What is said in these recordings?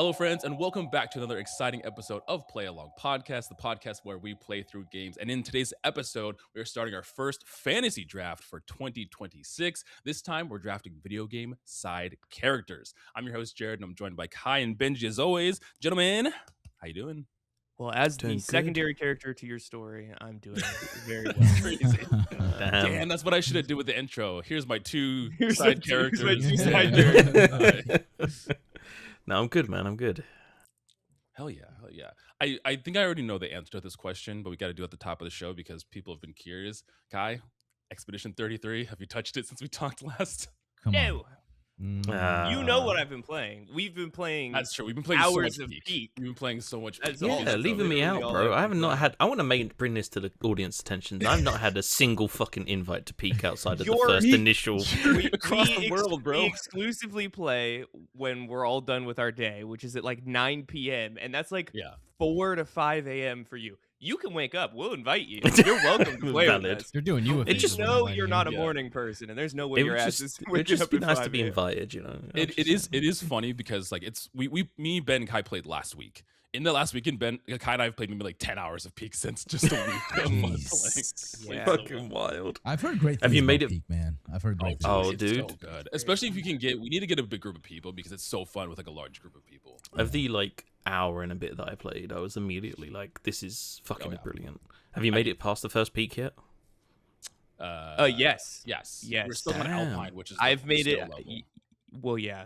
Hello, friends, and welcome back to another exciting episode of Play Along Podcast, the podcast where we play through games. And in today's episode, we are starting our first fantasy draft for 2026. This time, we're drafting video game side characters. I'm your host, Jared, and I'm joined by Kai and Benji as always. Gentlemen, how you doing? Well, as Doing the good. secondary character to your story, I'm doing very well. Crazy. Damn. Damn, that's what I should have did with the intro. Here's my two Here's side my two characters. side characters. No, I'm good, man. I'm good. Hell yeah, hell yeah. I think I already know the answer to this question, but we got to do it at the top of the show because people have been curious. Kai, Expedition 33, have you touched it since we talked last? Come on. No, you know what I've been playing. We've been playing That's true. We've been playing so hours much of Peak. Peak. We've been playing so much That's Peak. all. Yeah, leaving me literally out, all bro. I've I have been not playing. had. I want to bring this to the audience attention. I've not had a single fucking invite to peek outside of the You're- first initial. We, Across the world, bro. We exclusively play when we're all done with our day, which is at like 9 p.m. And that's like Yeah. 4 to 5 a.m. for you. You can wake up. We'll invite you. You're welcome to play Valid. with us. You're doing you a It favor. just Just know you're not a Yeah. morning person, and there's no way It your would ass just, is it would waking just up be at nice to 5 be a.m. invited, you know. It is funny because like me, Ben, and Kai played last week. In the last weekend, Kai and I have played maybe like 10 hours of Peak since just a week of Jeez. playing. Yeah. Fucking wild. I've heard great things Have you made about it- Peak, man. I've heard great Oh, things. it's dude. so good. Especially if you can we need to get a big group of people because it's so fun with like a large group of people. Of the like hour and a bit that I played, I was immediately like, "This is fucking yeah. brilliant." Have you made it past the first peak yet? Yes. Yes. Yes. We're still on Damn. Alpine, which is I've the made it. skill level. Well, yeah.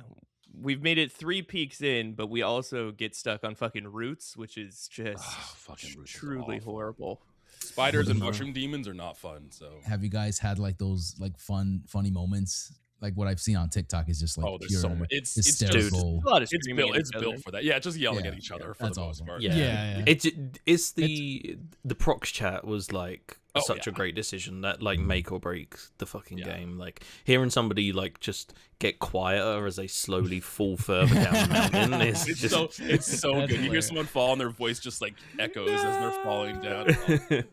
We've made it 3 peaks in, but we also get stuck on fucking roots, which is just Fucking roots are truly awful. horrible. Spiders and Mhm. mushroom demons are not fun. So Have you guys had like those like funny moments? Like what I've seen on TikTok is just like oh, there's pure so much. It's just hysterical. A lot of it's screaming built. at It's each built other. for that. Yeah, just yelling Yeah. at each other for That's the most awesome. part. Yeah. It's the procs chat was like Oh, such yeah. a great decision that like make or break the fucking Yeah. game. Like hearing somebody like just get quieter as they slowly fall further down the mountain is It's just so it's so That's good. You hear hilarious. someone fall and their voice just like echoes as they're falling down.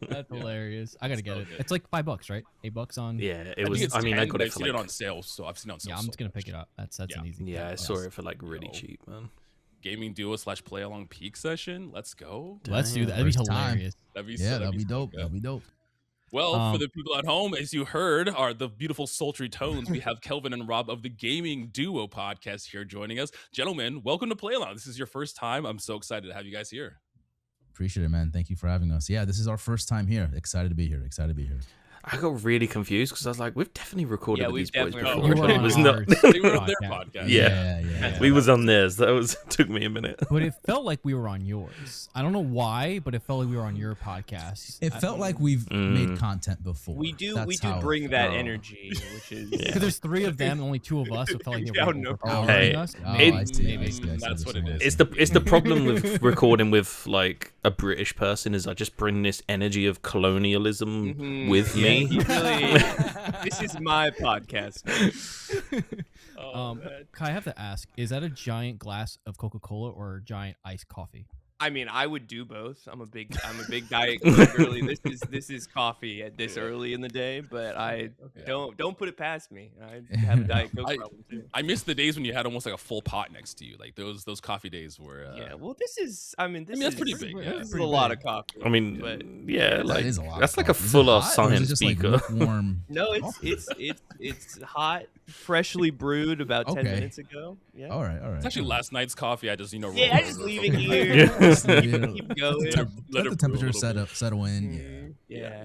That's hilarious. I gotta get so it. good. It's like $5, right? $8 on. yeah, it think was. it's I mean, I 10, got but it I've for seen like it on sale, so I've seen it on sale. Yeah, I'm just gonna pick it up. That's Yeah. an easy. yeah, I saw it for like really Yo. cheap, man. Gaming duo / play along Peak session. Let's go. Let's do Damn, that. That'd be first time. hilarious. That'd be Yeah, so, that'd be so dope. good. That'd be dope. Well, for the people at home, as you heard, are the beautiful sultry tones. We have Kelvin and Rob of the Gaming Duo podcast here joining us. Gentlemen, welcome to Play Along. This is your first time. I'm so excited to have you guys here. Appreciate it, man. Thank you for having us. Yeah, this is our first time here. Excited to be here. I got really confused because I was like, we've definitely recorded Yeah, with we've these boys definitely before. recorded. but it was not. They were on their podcast. Yeah. Yeah. We was on theirs. That was took me a minute. But it felt like we were on yours. I don't know why, but it felt like we were on your podcast. It felt like we've made content before. We do That's how it bring that felt. energy, which is Yeah. because there's 3 of them, and only 2 of us. It felt like they Yeah, were no overpowering Hey, us. Oh, It- I see. maybe. I see. That's what it is. It's the problem with recording with like a British person is I just bring this energy of colonialism Mhm. with Yeah, me. you really, this is my podcast. Oh, man. Kai, I have to ask: is that a giant glass of Coca-Cola or a giant iced coffee? I mean, I would do both. I'm a big diet Coke early. This is coffee at this early in the day, but I don't put it past me. I have a diet Coke problem too. I miss the days when you had almost like a full pot next to you. Like those coffee days were. Yeah, well, this is. I mean, that's pretty big, yeah. This is Pretty a lot big. of coffee. I mean, but yeah, That like is a lot that's of like a coffee. Is it full-off hot, or is it science just, like, speaker. lukewarm? no, it's hot, freshly brewed about 10 Okay. minutes ago. Yeah. All right. It's actually last night's coffee. I just Yeah, I rolled just over leave from it the here. night. Yeah. Just leave it- Keep going. Let Let it the brew a temperature little bit. settle in. Mhm. Yeah.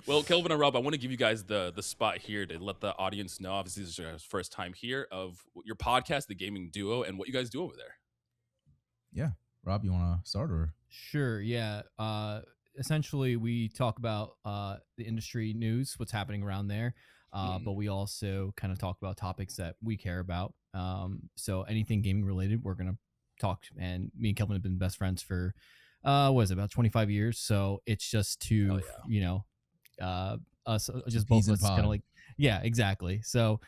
Well, Kelvin and Rob, I want to give you guys the spot here to let the audience know. Obviously, this is your first time here of your podcast, The Gaming Duo, and what you guys do over there. Rob, you want to start or? Sure. Yeah. Essentially, we talk about the industry news, what's happening around there, but we also kind of talk about topics that we care about. So anything gaming related, we're gonna talk. And me and Kelvin have been best friends for what is it, about 25 years. So it's just Hell to yeah. us just Peas both and of us kind pod. of like exactly. So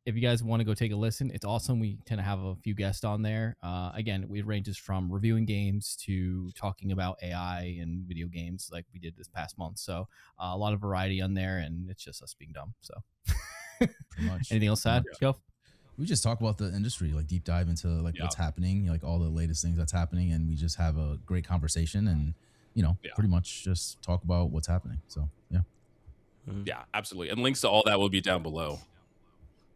if you guys want to go take a listen, it's awesome. We tend to have a few guests on there. Again, it ranges from reviewing games to talking about AI and video games like we did this past month. So a lot of variety on there, and it's just us being dumb. So Pretty much. anything else to add, Shelf? we just talk about the industry, like deep dive into like what's happening, like all the latest things that's happening, and we just have a great conversation and pretty much just talk about what's happening. So Yeah, absolutely. And links to all that will be down below.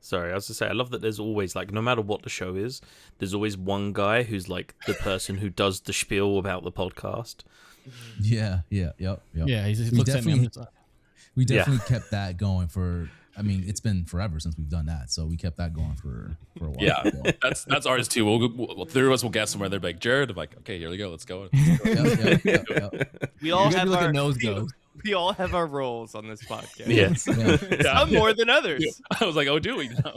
Sorry, I was to say, I love that there's always, like, no matter what the show is, there's always one guy who's, like, the person who does the spiel about the podcast. Yeah. Yeah, he looks at me. I'm just like, We definitely kept that going for, I mean, it's been forever since we've done that. So we kept that going for a while. Yeah, that's ours too. We'll three of us will guess somewhere. They're like, Jared, I'm like, okay, here we go. Let's go. Yep. We all have our nose goes. We all have our roles on this podcast. Yes. Some more than others. I was like, oh, do we now?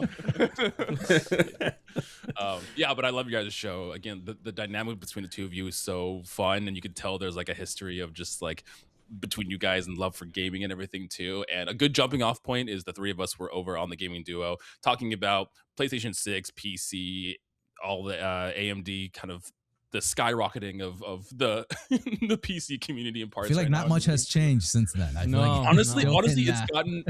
Yeah, but I love you guys' show. Again, the dynamic between the two of you is so fun, and you can tell there's like a history of just like between you guys and love for gaming and everything too. And a good jumping off point is the three of us were over on the Gaming Duo talking about PlayStation 6, PC, all the AMD kind of the skyrocketing of the the PC community and parts. I feel like not much has changed since then. I feel like honestly,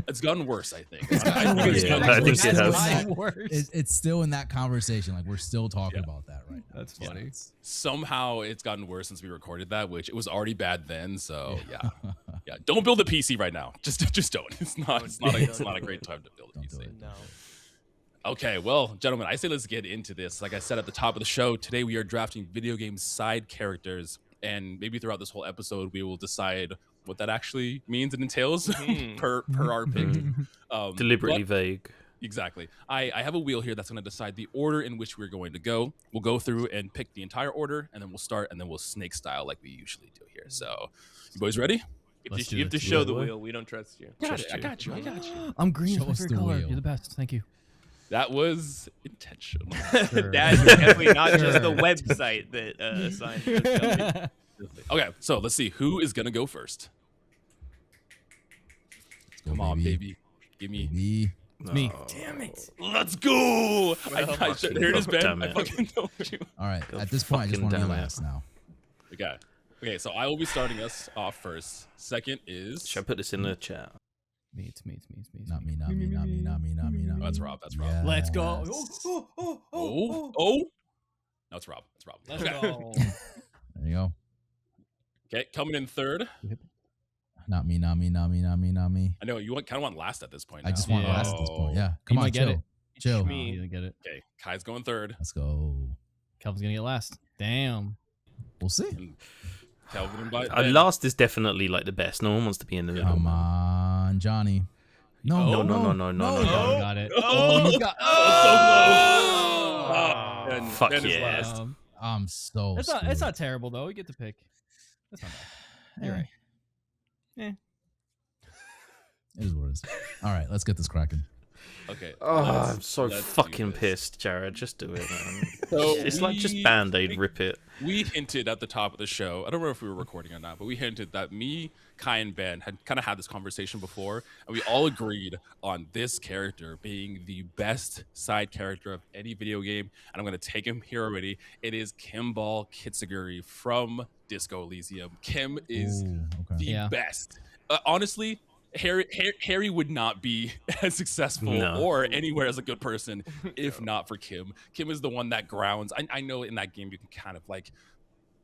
it's gotten worse. I think. I think it has. It's still in that conversation. Like we're still talking about that right now. That's funny. Yeah. Somehow it's gotten worse since we recorded that, which it was already bad then. So yeah. Don't build a PC right now. Just don't. It's not a great time to build a PC. No. Okay, well, gentlemen, I say let's get into this. Like I said at the top of the show, today we are drafting video game side characters, and maybe throughout this whole episode, we will decide what that actually means and entails per our pick. Deliberately vague. Exactly. I have a wheel here that's going to decide the order in which we're going to go. We'll go through and pick the entire order, and then we'll start, and then we'll snake style like we usually do here. So, you boys ready? You have to show the wheel. We don't trust you. I got you. I'm green. Show It's my us favorite the color. wheel. You're the best. Thank you. That was intentional. That's definitely not just the website that assigned us. Okay, so let's see who is gonna go first. Come on, baby. Give me. Baby. It's me. Damn it. Let's go. Here it is, Ben. damn I it. fucking told you. All right. God At this point, I just want to be fucking damn it. last now. Okay, so I will be starting us off first. Second is. Should I put this in the chat? It's me. Not me. Not me. Oh, that's Rob. Yes. Let's go. Oh. No, it's Rob. Let's Okay. go. There you go. Okay, coming in third. Not me. I know you kind of want last at this point. I just want Yeah. last at this point. Yeah. Come You on, might get chill. it. Chill. Me. You're gonna get it. Okay, Kai's going third. Let's go. Kelvin's gonna get last. Damn. We'll see. And Kelvin and Ben. Last is definitely like the best. No one wants to be in the middle. Come on, Johnny. No. Kelvin got it. Oh, you got. Ben Fuck is yeah. last. I'm so It's screwed. not terrible though. We get to pick. That's not bad. You're right. It is what it is. All right, let's get this cracking. Okay. I'm so let's do fucking this. pissed, Jared. Just do it, man. So It's like just Band-Aid, rip it. We hinted at the top of the show. I don't remember if we were recording or not, but we hinted that me, Kai, and Ben had kind of had this conversation before, and we all agreed on this character being the best side character of any video game. And I'm going to take him here already. It is Kimball Kitsuguri from Disco Elysium. Kim is Ooh, okay. the best. Honestly, Harry would not be as successful or anywhere as a good person if not for Kim. Kim is the one that grounds. I know in that game you can kind of like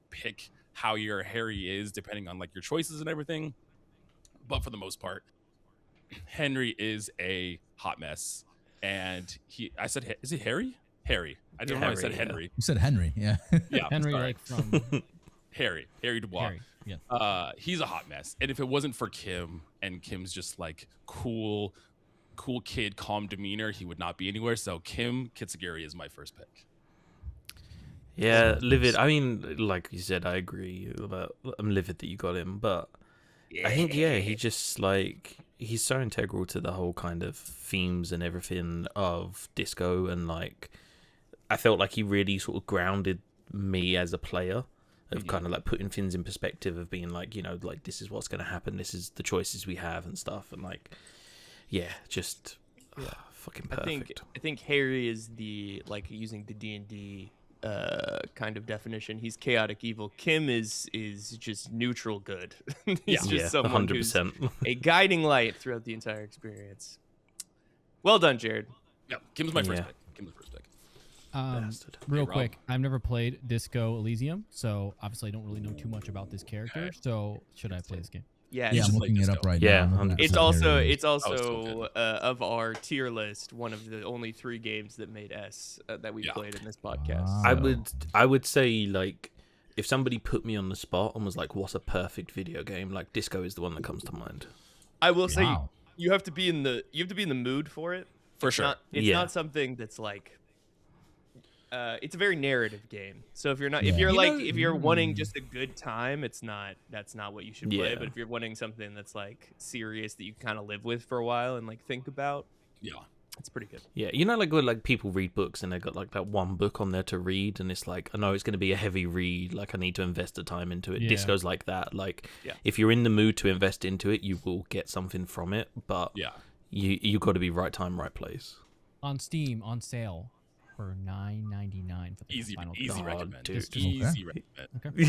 pick how your Harry is depending on like your choices and everything, but for the most part, Henry is a hot mess. And I said, is he Harry? Harry. I don't know. I said Harry, Henry. You said Henry, yeah. Yeah, Henry, sorry. like from Harry Dubois. Harry. Yeah. He's a hot mess. And if it wasn't for Kim and Kim's just like cool kid, calm demeanor, he would not be anywhere. So Kim Kitsuguri is my first pick. Yeah, livid. I mean, like you said, I agree about. I'm livid that you got him, but I think he just like he's so integral to the whole kind of themes and everything of disco, and like I felt like he really sort of grounded me as a player. Of kind of like putting things in perspective of being like, like this is what's going to happen. This is the choices we have and stuff. And like, just fucking perfect. I think Harry is the like using the D&D kind of definition. He's chaotic evil. Kim is just neutral good. He's just someone 100%. who's a guiding light throughout the entire experience. Well done, Jared. Yeah, Kim's my first pick. Bastard. Real Rob. quick, I've never played Disco Elysium, so obviously I don't really know too much about this character. Okay. So should I play this game? Yeah, Yeah, I'm just looking like it up Disco. right Yeah, now. I'm looking at 100%. it's the also characters. it's also so good. of our tier list one of the only 3 games that made S that we Yeah. played in this podcast. Wow. I would say like if somebody put me on the spot and was like, "What's a perfect video game?" Like Disco is the one that comes to mind. I will say Wow. you have to be in the mood for it. For It's sure. It's Yeah. not something that's like. It's a very narrative game. So if you're not, Yeah. if you're You like, know- if you're wanting just a good time, that's not what you should play. Yeah. But if you're wanting something that's like serious that you can kind of live with for a while and like think about, Yeah. it's pretty good. Yeah, you know, like when like people read books and they got like that one book on there to read, and it's like, I know it's going to be a heavy read. Like I need to invest the time into it. Yeah. Disco's like that. Like Yeah. if you're in the mood to invest into it, you will get something from it. But Yeah. you got to be right time, right place. On Steam, on sale for $9.99 for the Easy final easy cut. recommend. dude. Easy recommend.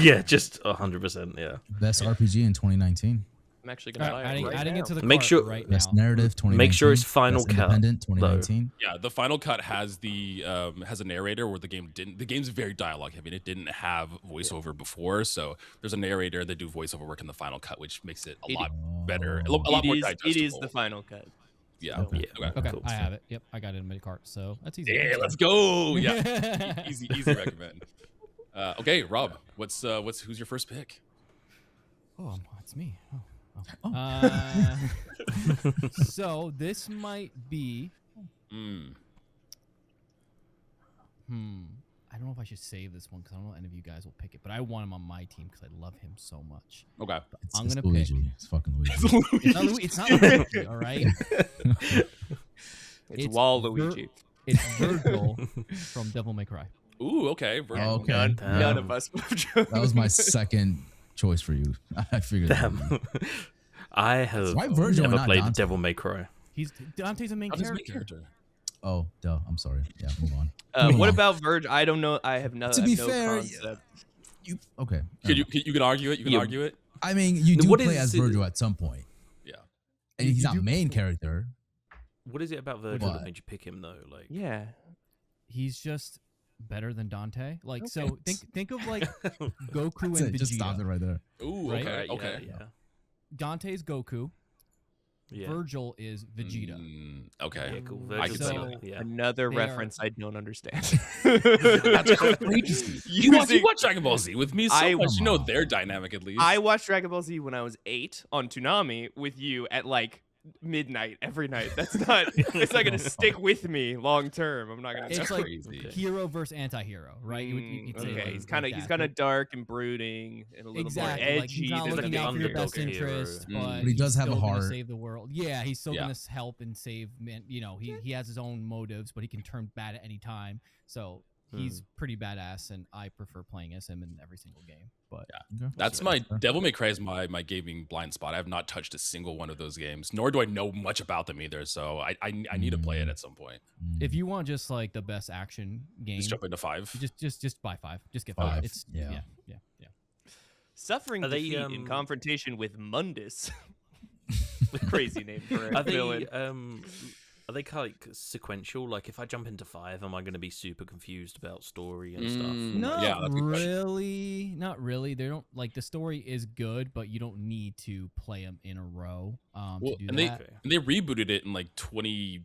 Yeah, just 100%. Yeah. Best RPG in 2019. I'm actually gonna buy it. Adding Right it to now. the Make cart sure- right Best now. narrative 2019. Make sure it's Final Best Cut, Independent 2019. Yeah, the final cut has the has a narrator where the game didn't. The game's very dialogue heavy. And it didn't have voiceover before, so there's a narrator that do voiceover work in the final cut, which makes it a lot better, a lot more digestible. It is the final cut. Yeah. Okay. Yeah. Okay, Cool. I have it. Yep, I got it in my cart, so that's easy. Yeah, let's go. Yeah, easy recommend. Okay, Rob, what's who's your first pick? Oh, it's me. Oh. So this might be. I don't know if I should save this one because I don't know if any of you guys will pick it, but I want him on my team because I love him so much. Okay. I'm It's gonna pick. Luigi. It's fucking Luigi. It's not, it's not Luigi, all right? It's Waluigi. It's Virgil from Devil May Cry. Ooh, okay. Oh, okay. None Damn. of us. That was my second choice for you. I figured. Damn. I have Why Virgil and never not played Dante? Devil May Cry. Dante's a main How's his main character. character? Oh, duh. I'm sorry. Yeah, move on. What about Verge? I don't know. I have no. To I be have no fair, concept. You okay? You can argue it. You can Yeah. argue it. I mean, you do What play is as it- Virgil at some point. Yeah. And he's You not do main play- character. What is it about Virgil that What? made you pick him though? Like, Yeah. He's just better than Dante. Like, Okay. so think of like Goku That's and it. Just stop it Vegeta. right there. Ooh, Right? okay. yeah, Okay. yeah, Dante's Goku. yeah. Virgil is Vegeta. Okay. Yeah, cool. I can Virgil's see So- better, yeah. Another They reference I don't understand. That's crazy. You Using- watch Dragon Ball Z with me so I- much. You know Come on. their dynamic at least. I watched Dragon Ball Z when I was 8 on Toonami with you at like midnight every night. That's not. It's not gonna stick with me long term. I'm not gonna. It's know. like crazy. Okay. hero versus anti-hero, right? You'd say Okay, like- he's kind of like he's that, kind of but- dark and brooding and a little exactly. more edgy. Like he's not than looking the out for your underdog best hero. interest, Mm. but But he does have a still gonna heart. Save the world. Yeah, he's still Yeah. gonna help and save. Man, you know, he has his own motives, but he can turn bad at any time. So he's pretty badass, and I prefer playing as him in every single game. But Okay. That's my Devil May Cry is my gaming blind spot. I have not touched a single one of those games, nor do I know much about them either. So I need to play it at some point. if you want just like the best action game, Just jump into 5. just buy 5. Just get 5, 5. It's yeah. yeah. Suffering Are they, defeat in confrontation with Mundus. Crazy name for a Are they villain. are they kind of like sequential? Like if I jump into 5, am I going to be super confused about story and stuff? Not Yeah, that's a good question. really. Not really. They don't like the story is good, but you don't need to play them in a row Well, to do and that. they rebooted it in like 20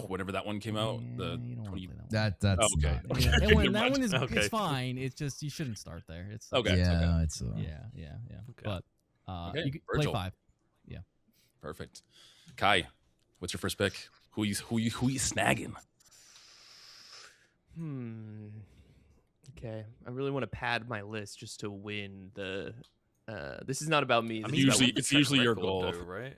whenever that one came out. Yeah, The you don't wanna 20 play that one. That's Oh, okay. not. Yeah, Okay, that one, never that mind. one is Okay. it's fine. It's just you shouldn't start there. It's Okay. Yeah, it's yeah. Okay. But Okay, you can play Virgil. 5. Perfect. Kai, what's your first pick? Who you snagging? Okay, I really want to pad my list just to win the. This is not about me. I this mean, is usually- about- it's usually your record, goal. though, right?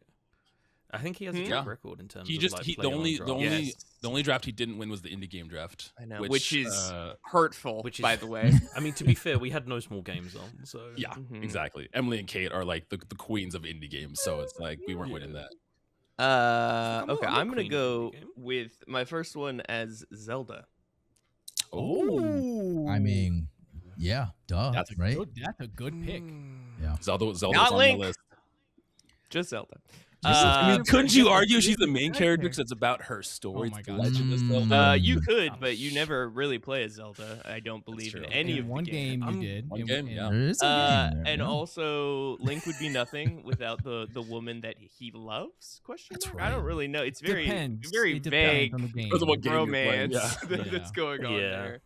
I think he has a Hmm? track Yeah. record in terms He of just like the playing on only draft. Yes. the only draft he didn't win was the indie game draft. I know, which is hurtful. which is- by the way. I mean, to be fair, we had no small games on, so Yeah, Mhm. exactly. Emily and Kate are like the queens of indie games, so it's like we weren't winning that. Okay, I'm a I'm gonna queen of go indie game. with my first one as Zelda. Oh, I mean, yeah, duh. That's right. That's a good pick. Yeah. Zelda's Not on Link. the list. Just Zelda. I mean, couldn't you argue she's the main Right character there. because it's about her story? Oh my It's the God. Legend of Zelda. You could, but you never really play as Zelda. I don't believe true. in any In of one the games. game you did. One in- game, in- yeah. There is a game there, And yeah. also, Link would be nothing without the woman that he loves? Question That's mark? I don't right. really know. It's very Depends. very It depends vague on the game. Depends on what game you're playing, romance yeah. that's going on Yeah. there.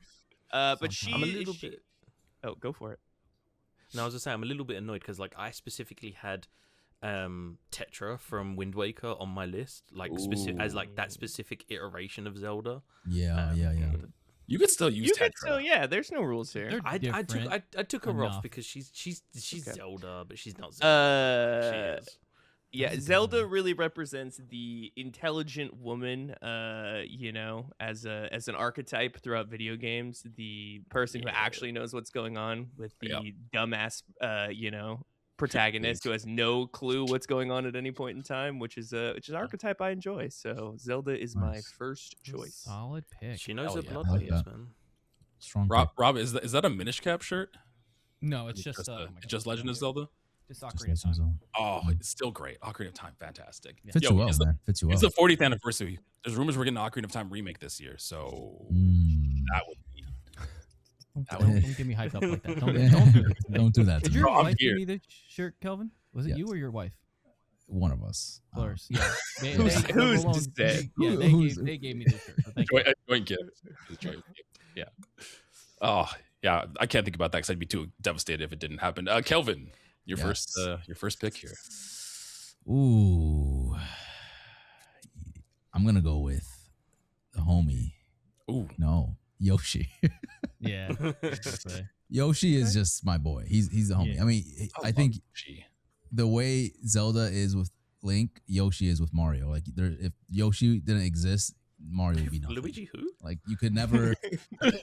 But she, I'm a little she- bit. Oh, go for it. No, I was just saying I'm a little bit annoyed because like I specifically had Tetra from Wind Waker on my list, like as like that specific iteration of Zelda. Yeah, yeah. You could still use You Tetra. could still, yeah. There's no rules here. They're I different took her off enough. because she's Okay. Zelda, but she's not Zelda. She is. Yeah, That's a good Zelda one. really represents the intelligent woman, you know, as an archetype throughout video games. The person who actually knows what's going on with the dumbass, you know, protagonist who has no clue what's going on at any point in time, which is an archetype I enjoy. So Zelda is my Nice. first choice. Solid pick. She knows Hell her yeah. blood I like layers, that. man. Strong. Rob, is that a Minish Cap shirt? No, it's just Just, oh my it's God, just Legend of Zelda. Just Just Ocarina of Legend of Time. Zelda. Oh, it's still great. Ocarina of Time, fantastic. Fits Yo, you well, it's man. Fits you well. It's the 40th anniversary. There's rumors we're getting an Ocarina of Time remake this year, so that would be. Don't get me hyped up like that. Don't do that. Don't do that. To Did me. your I'm wife here. give me the shirt, Kelvin? Was it Yes. you or your wife? One of us. Flores. Yeah. Who's alone- to say? Yeah, they gave me the shirt. So thank you. Joint gift. Yeah. Oh, yeah. I can't think about that because I'd be too devastated if it didn't happen. Kelvin, your Yes. first pick here. Ooh. I'm gonna go with the homie. Ooh, No, Yoshi. Yeah. Okay. Yoshi is just my boy. He's the homie. Yeah. I mean, I think Gee. the way Zelda is with Link, Yoshi is with Mario. Like, if Yoshi didn't exist, Mario would be nothing. Luigi who? Like, you could never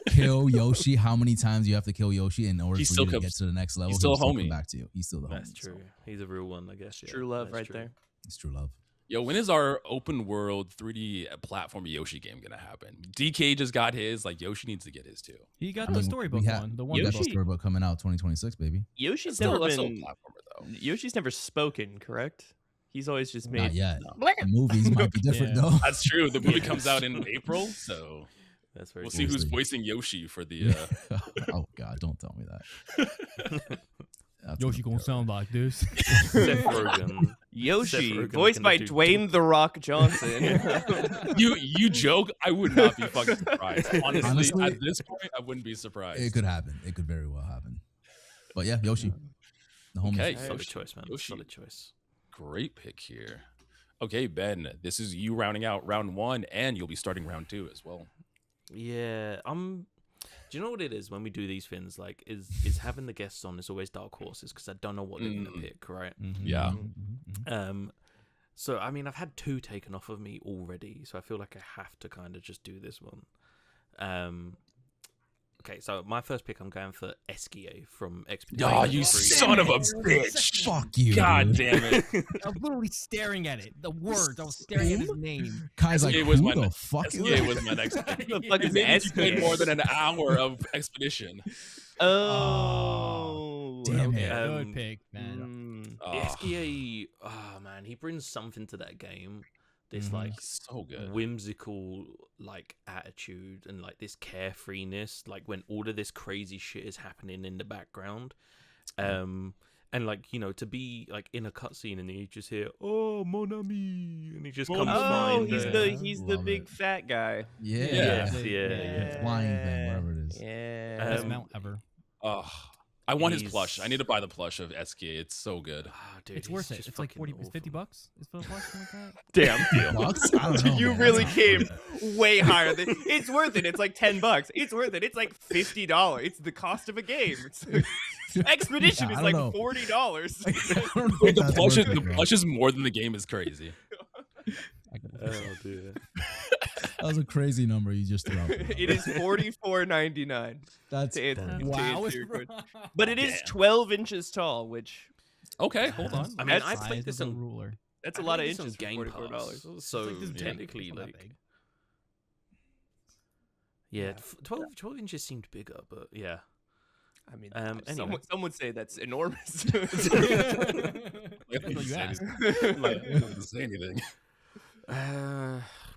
kill Yoshi. How many times you have to kill Yoshi in order He for still you to comes- get to the next level? he's still a He'll homie. come back to you. He's still the That's homie. true. So He's a real one, I guess. Yeah. True love That's right true. there. it's true love. Yo, when is our open world 3D platform Yoshi game gonna happen? DK just got his. Like Yoshi needs to get his too. He got I the mean, storybook we have- one. The We one got that the Yoshi- storybook coming out 2026, baby. Yoshi's Still, never that's still a been. platformer though. Yoshi's never spoken, correct? He's always just Not made. yet. The movies might be different Yeah. though. That's true. The movie comes out in April, so That's very we'll true. see who's Seriously. voicing Yoshi for the. Oh God, don't tell me that. That's Yoshi gonna terrible. sound like this. Seth Rogen. Yoshi, Seth Rogen voiced by gonna do- Dwayne the Rock Johnson. You joke. I would not be fucking surprised. Honestly, Honestly, at this point, I wouldn't be surprised. It could happen. It could very well happen. But yeah, Yoshi, the homie. Okay. Solid Yoshi. choice, man. Yoshi. Solid choice. Great pick here. Okay, Ben, this is you rounding out round 1, and you'll be starting round 2 as well. Yeah, do you know what it is when we do these things? Like, is having the guests on is always dark horses because I don't know what they're gonna pick, right? Yeah. So I mean, I've had 2 taken off of me already, so I feel like I have to kind of just do this one. Okay, so my first pick, I'm going for Eskia from Expedition. Oh, you 3. son of a bitch! Fuck you. God dude. damn it! I was literally staring at it. The words. I was staring at his name. Kai's like, SK who was my the fuck is SK that? was my next pick. the fuck is Maybe you played SK? more than an hour of Expedition. Oh, damn okay. it. Good pick, man. Oh, Eskia, oh man, he brings something to that game. This like so good. whimsical like attitude and like this carefreeness, like when all of this crazy shit is happening in the background. And like, you know, to be like in a cutscene and then you just hear, "Oh, mon ami," and he just comes Oh, flying. he's there. the Love big it. fat guy. Yeah. Yes, Yeah. yeah. Flying thing, whatever it is. Yeah. Best Um, mount ever. Oh, I want his He's- plush. I need to buy the plush of SK. It's so good. Ah, dude, It's he's worth it. just It's like fucking 50 awesome. bucks. Is for a plush something like that? Damn deal. Bucks? I don't know. You man. really That's came not- way higher than it's worth it. It's like $10. It's worth it. It's like $50. It's the cost of a game. Expedition Yeah, is I like don't know. $40. I don't know Wait, if the that's plush, worth is, it, the bro. plush is more than the game is crazy. Oh dear. That was a crazy number you just threw out. there. It is $44.99. That's To answer Wow. your question. But it is 12 inches tall, which Okay, hold on. I mean, I That's- played this a on ruler. that's a I lot of played this on inches for Game $44. Pass, so It's like this big. technically, It's not that like, big. yeah, 12 inches seemed bigger, but yeah. I mean, Anyway. some would say that's enormous. Like, I That's what you didn't asked. say anything. Like, I didn't say anything.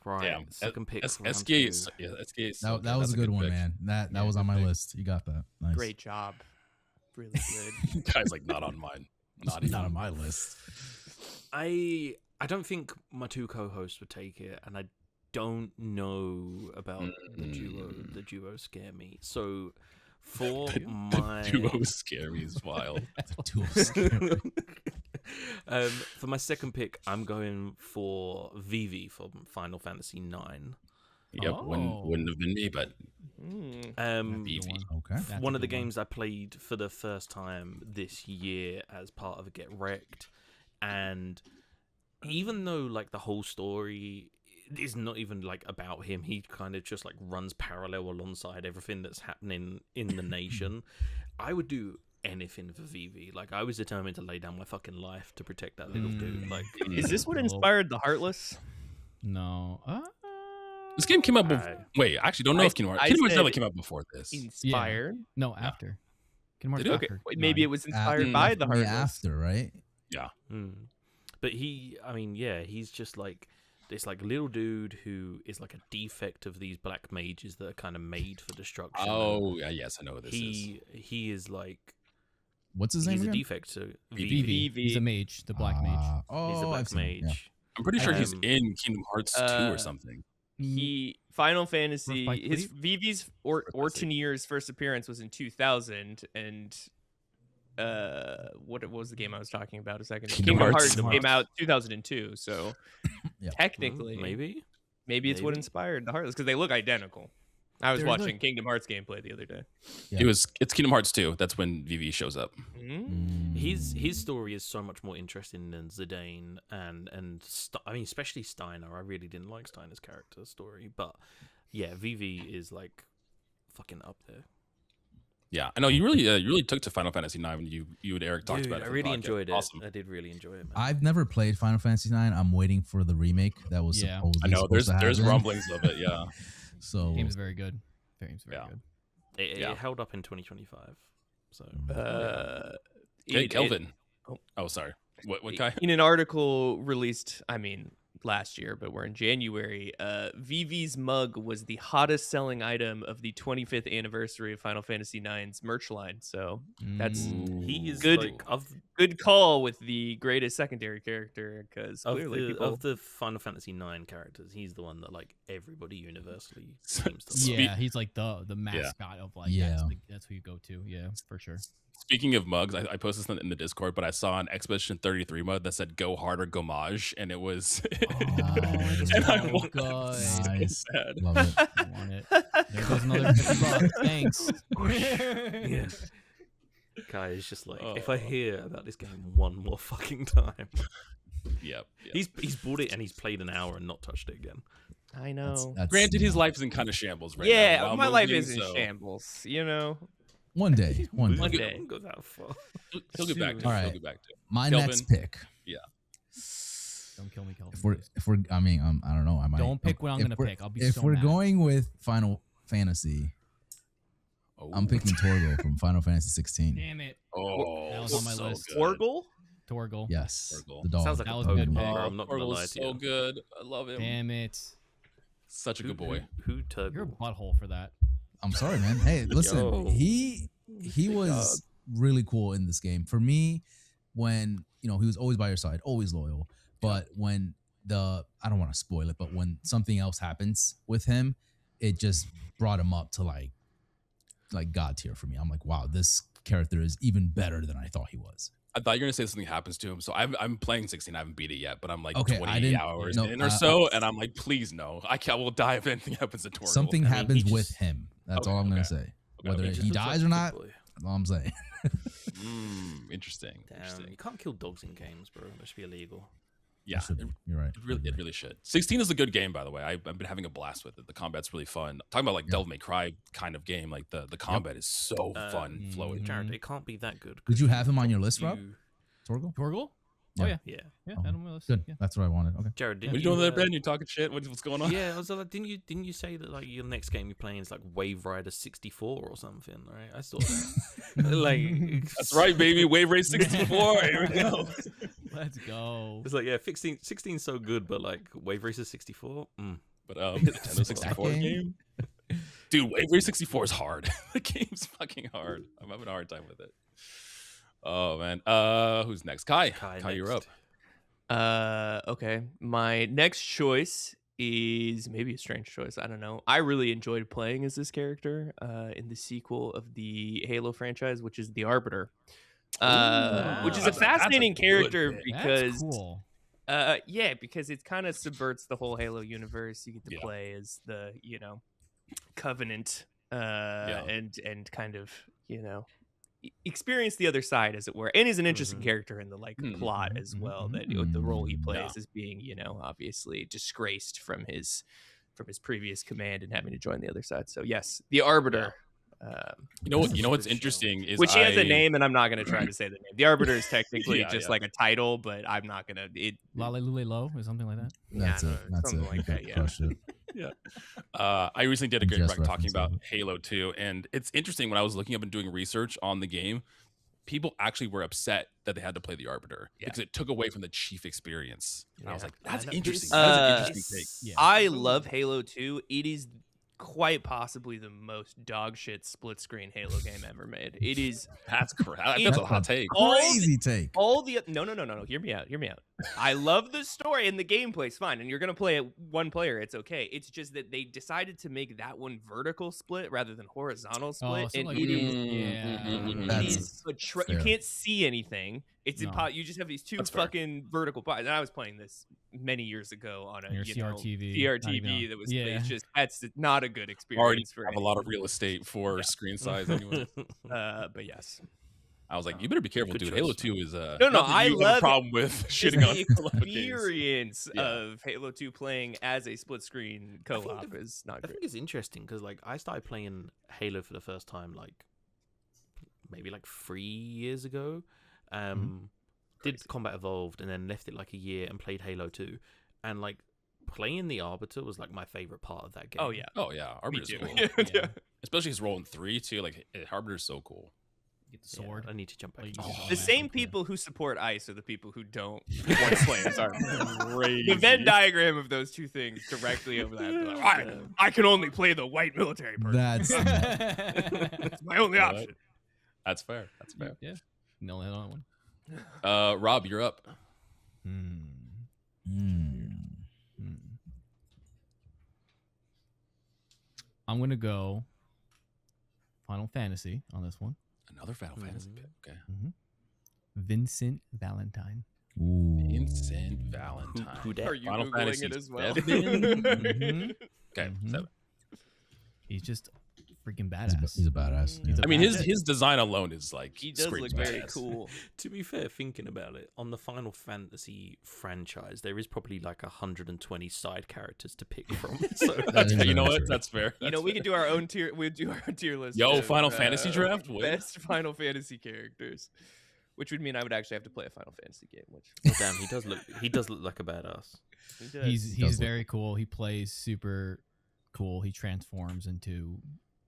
Right. Damn. Second pick. for round SK, two. yeah, SK. is so That was That's a good one, pick. man. That Yeah, was on good my pick. list. You got that. Nice. Great job. Really good. Guy's like not on mine. Not even Not on my list. I don't think my two co-hosts would take it, and I don't know about the duo. The duo scare me. So for my duo scary is wild. Duo scary. For my second pick, I'm going for Vivi from Final Fantasy IX. Yep, wouldn't have been me, but Vivi. Okay. That's one a of the good one. games I played for the first time this year as part of a Get Wrecked, and even though like the whole story is not even like about him, he kind of just like runs parallel alongside everything that's happening in the nation. I would do anything for Vivi. Like I was determined to lay down my fucking life to protect that little dude. Like, Is this what inspired the Heartless? No. this game came out before. I- Wait, I actually don't know if Kingdom Hearts. I Kingdom Hearts said definitely came out before this. Inspired? No, after. Kingdom Hearts Did it? Okay, after maybe it nine. was inspired by the Definitely Heartless. after, right? But he's just like this like little dude who is like a defect of these black mages that are kind of made for destruction. Oh, yes, I know what this is. He is like What's his name he's a again? defect. So Vivi. Vivi. He's a mage, the black mage. Oh, he's a I've black seen him, mage. I'm pretty sure he's Um, in Kingdom Hearts 2 or something. He Final Fantasy Spike his Fleet? Vivi's Ortonier's first appearance was in 2000, and what was the game I was talking about a second ago? Kingdom Kingdom Hearts. Hearts Kingdom came Hearts. out 2002, so Yeah. technically Maybe. maybe it's what maybe. inspired the Heartless because they look identical. I was They're watching like- Kingdom Hearts gameplay the other day. Yeah. It's Kingdom Hearts 2. That's when Vivi shows up. His story is so much more interesting than Zidane and I mean especially Steiner. I really didn't like Steiner's character story, but yeah, Vivi is like fucking up there. Yeah, I know you really took to Final Fantasy 9 when you and Eric talked Dude, about it. I for the really podcast. enjoyed it. Awesome. I did really enjoy it, man. I've never played Final Fantasy 9. I'm waiting for the remake that was Yeah. supposedly I know supposed to there's happen. rumblings of it. Yeah, So Game's very good. Game's very Yeah. good. It held up in 2025. So Hey, It- Kelvin. oh. Oh, sorry. What guy? In an article released, last year, but we're in January, Vivi's mug was the hottest selling item of the 25th anniversary of Final Fantasy IX's merch line. So that's he is good. like Good call with the greatest secondary character because clearly people. of the Final Fantasy IX characters, he's the one that like everybody universally seems to love. Yeah, he's like the mascot of like Yeah. that's who you go to. Yeah, for sure. Speaking of mugs, I posted something in the Discord, but I saw an Expedition 33 mug that said "Go Hard or Gomage," and it was. And I Oh, wanted God. so Nice. sad. love it. I want it. There goes another $50. Thanks. Yeah. Guy is just like, if I Oh. hear about this game one more fucking time, Yep. he's bought it and he's played an hour and not touched it again. I know. That's, Granted, his you know, life is in kind of shambles right yeah, now. while my life moving, is in so shambles. You know. one day. One Wouldn't day. go that far. He'll get back to it. All He'll right. get back to it. My Kelvin. next pick. Don't kill me, Kelvin. If we're, I mean, I don't know. I might. Don't pick what I'm if gonna we're- pick. I'll be If so we're mad. going with Final Fantasy, I'm Oh. picking Torgo from Final Fantasy 16. Damn it, Oh, That was on my so list. good. Wargle? Torgal. Yes, Torgo. the dog. Sounds like That a was a good Pokemon. pick. bro, Oh, I'm not gonna lie Torgo's to you. so good. I love him. Damn it, Such a good boy. Who Turgle? you're a butthole for that. I'm sorry, man. Hey, listen, Yo. he Good was really cool in this game. For me, when he was always by your side, always loyal. But when I don't want to spoil it, but when something else happens with him, it just brought him up to like God tier for me. I'm like, wow, this character is even better than I thought he was. I thought you were gonna say something happens to him. So I'm playing 16. I haven't beat it yet, but I'm like Okay, I 20 didn't- hours no, in or so, and I'm like, please no, I will die if anything happens to Torgo. Something I mean, happens he with just- him. That's Okay, all I'm gonna okay. say. Okay, Whether okay. just he looks like dies a or good not, boy. that's all I'm saying. Interesting. Damn, Interesting. you can't kill dogs in games, bro. That should be illegal. Yeah, It should be. You're right. it really should. 16 is a good game, by the way. I've been having a blast with it. The combat's really fun. Talking about like Yeah. Devil May Cry kind of game, like the combat is so fun, Mhm. flowy. Jared, it can't be that good. Did you have him on your list, Rob? You- Torgo? Torgal? Yeah. Oh yeah, Yeah. yeah. Oh, Had on my list. Good. Yeah. That's what I wanted. Okay. Jared, did What are you doing there, Ben? You talking shit? What's going on? Yeah, I was like, didn't you say that like your next game you're playing is like Wave Rider 64 or something, right? I saw that. Like That's right, baby. Wave Race 64. Here we go. Let's go. It's like, yeah, 16's so good, but like Wave Racer 64. But Nintendo 64 game? Dude, Wave Racer 64 is hard. The game's fucking hard. I'm having a hard time with it. Oh man. Who's next? Kai, you're up. Okay. My next choice is maybe a strange choice. I don't know. I really enjoyed playing as this character in the sequel of the Halo franchise, which is the Arbiter. Which is a fascinating character because That's cool. Yeah, because it kind of subverts the whole Halo universe. You get to play as the, Covenant and kind of, experience the other side, as it were. And he's an interesting character in the plot as well, that the role he plays as being, obviously disgraced from his previous command and having to join the other side. So yes, the Arbiter. You know what's interesting is he has a name, and I'm not going to try to say the name. The Arbiter is technically like a title, but I'm not going to. Lale Lule Lo or something like that. That's it. That's something it. like that. Yeah. I recently did a great rec talking about Halo 2, and it's interesting when I was looking up and doing research on the game, people actually were upset that they had to play the Arbiter because it took away from the Chief experience. And I was like, that's interesting. That's an interesting take. Yeah. I love Halo 2. It is quite possibly the most dog shit split screen Halo game ever made. It is. That's correct. That's a hot take. Crazy take. No. Hear me out. I love the story and the gameplay's fine, and you're gonna play it one player. It's okay. It's just that they decided to make that one vertical split rather than horizontal split, and it is you can't see anything. It's impossible. You just have these two fucking vertical bodies. And I was playing this many years ago on a CRTV that was it's just that's not a good experience. Already for have a lot of real estate for screen size anyway. But yes. I was like, you better be careful, dude. Halo 2 is I love a problem with shitting on the experience of Halo 2 playing as a split screen co-op is not great. I think it's interesting because like I started playing Halo for the first time maybe 3 years ago. Did Combat Evolved and then left it a year and played Halo 2, and playing the Arbiter was my favorite part of that game. Oh yeah, Arbiter's cool. Especially his role in 3 too. Arbiter's so cool. Get the sword. I need to jump back. The same people who support ICE are the people who don't want to play as Arbiter. The Venn diagram of those two things directly over that. I can only play the white military person. That's my only option. That's fair. Yeah. No, that one. Rob, you're up. I'm gonna go Final Fantasy on this one. Another Final Fantasy pick. Okay. Vincent Valentine. Ooh. Vincent Valentine. Who are you Final Googling Fantasy it as well? Okay. So. He's just freaking badass. He's a badass. I mean, his design alone is he does look very cool. To be fair, thinking about it, on the Final Fantasy franchise, there is probably 120 side characters to pick from. So you know what? That's fair. We could do our own tier. We'd do our tier list. Yo, Final Fantasy draft. Best Final Fantasy characters, which would mean I would actually have to play a Final Fantasy game. Which damn, he does look like a badass. He's very cool. He plays super cool. He transforms into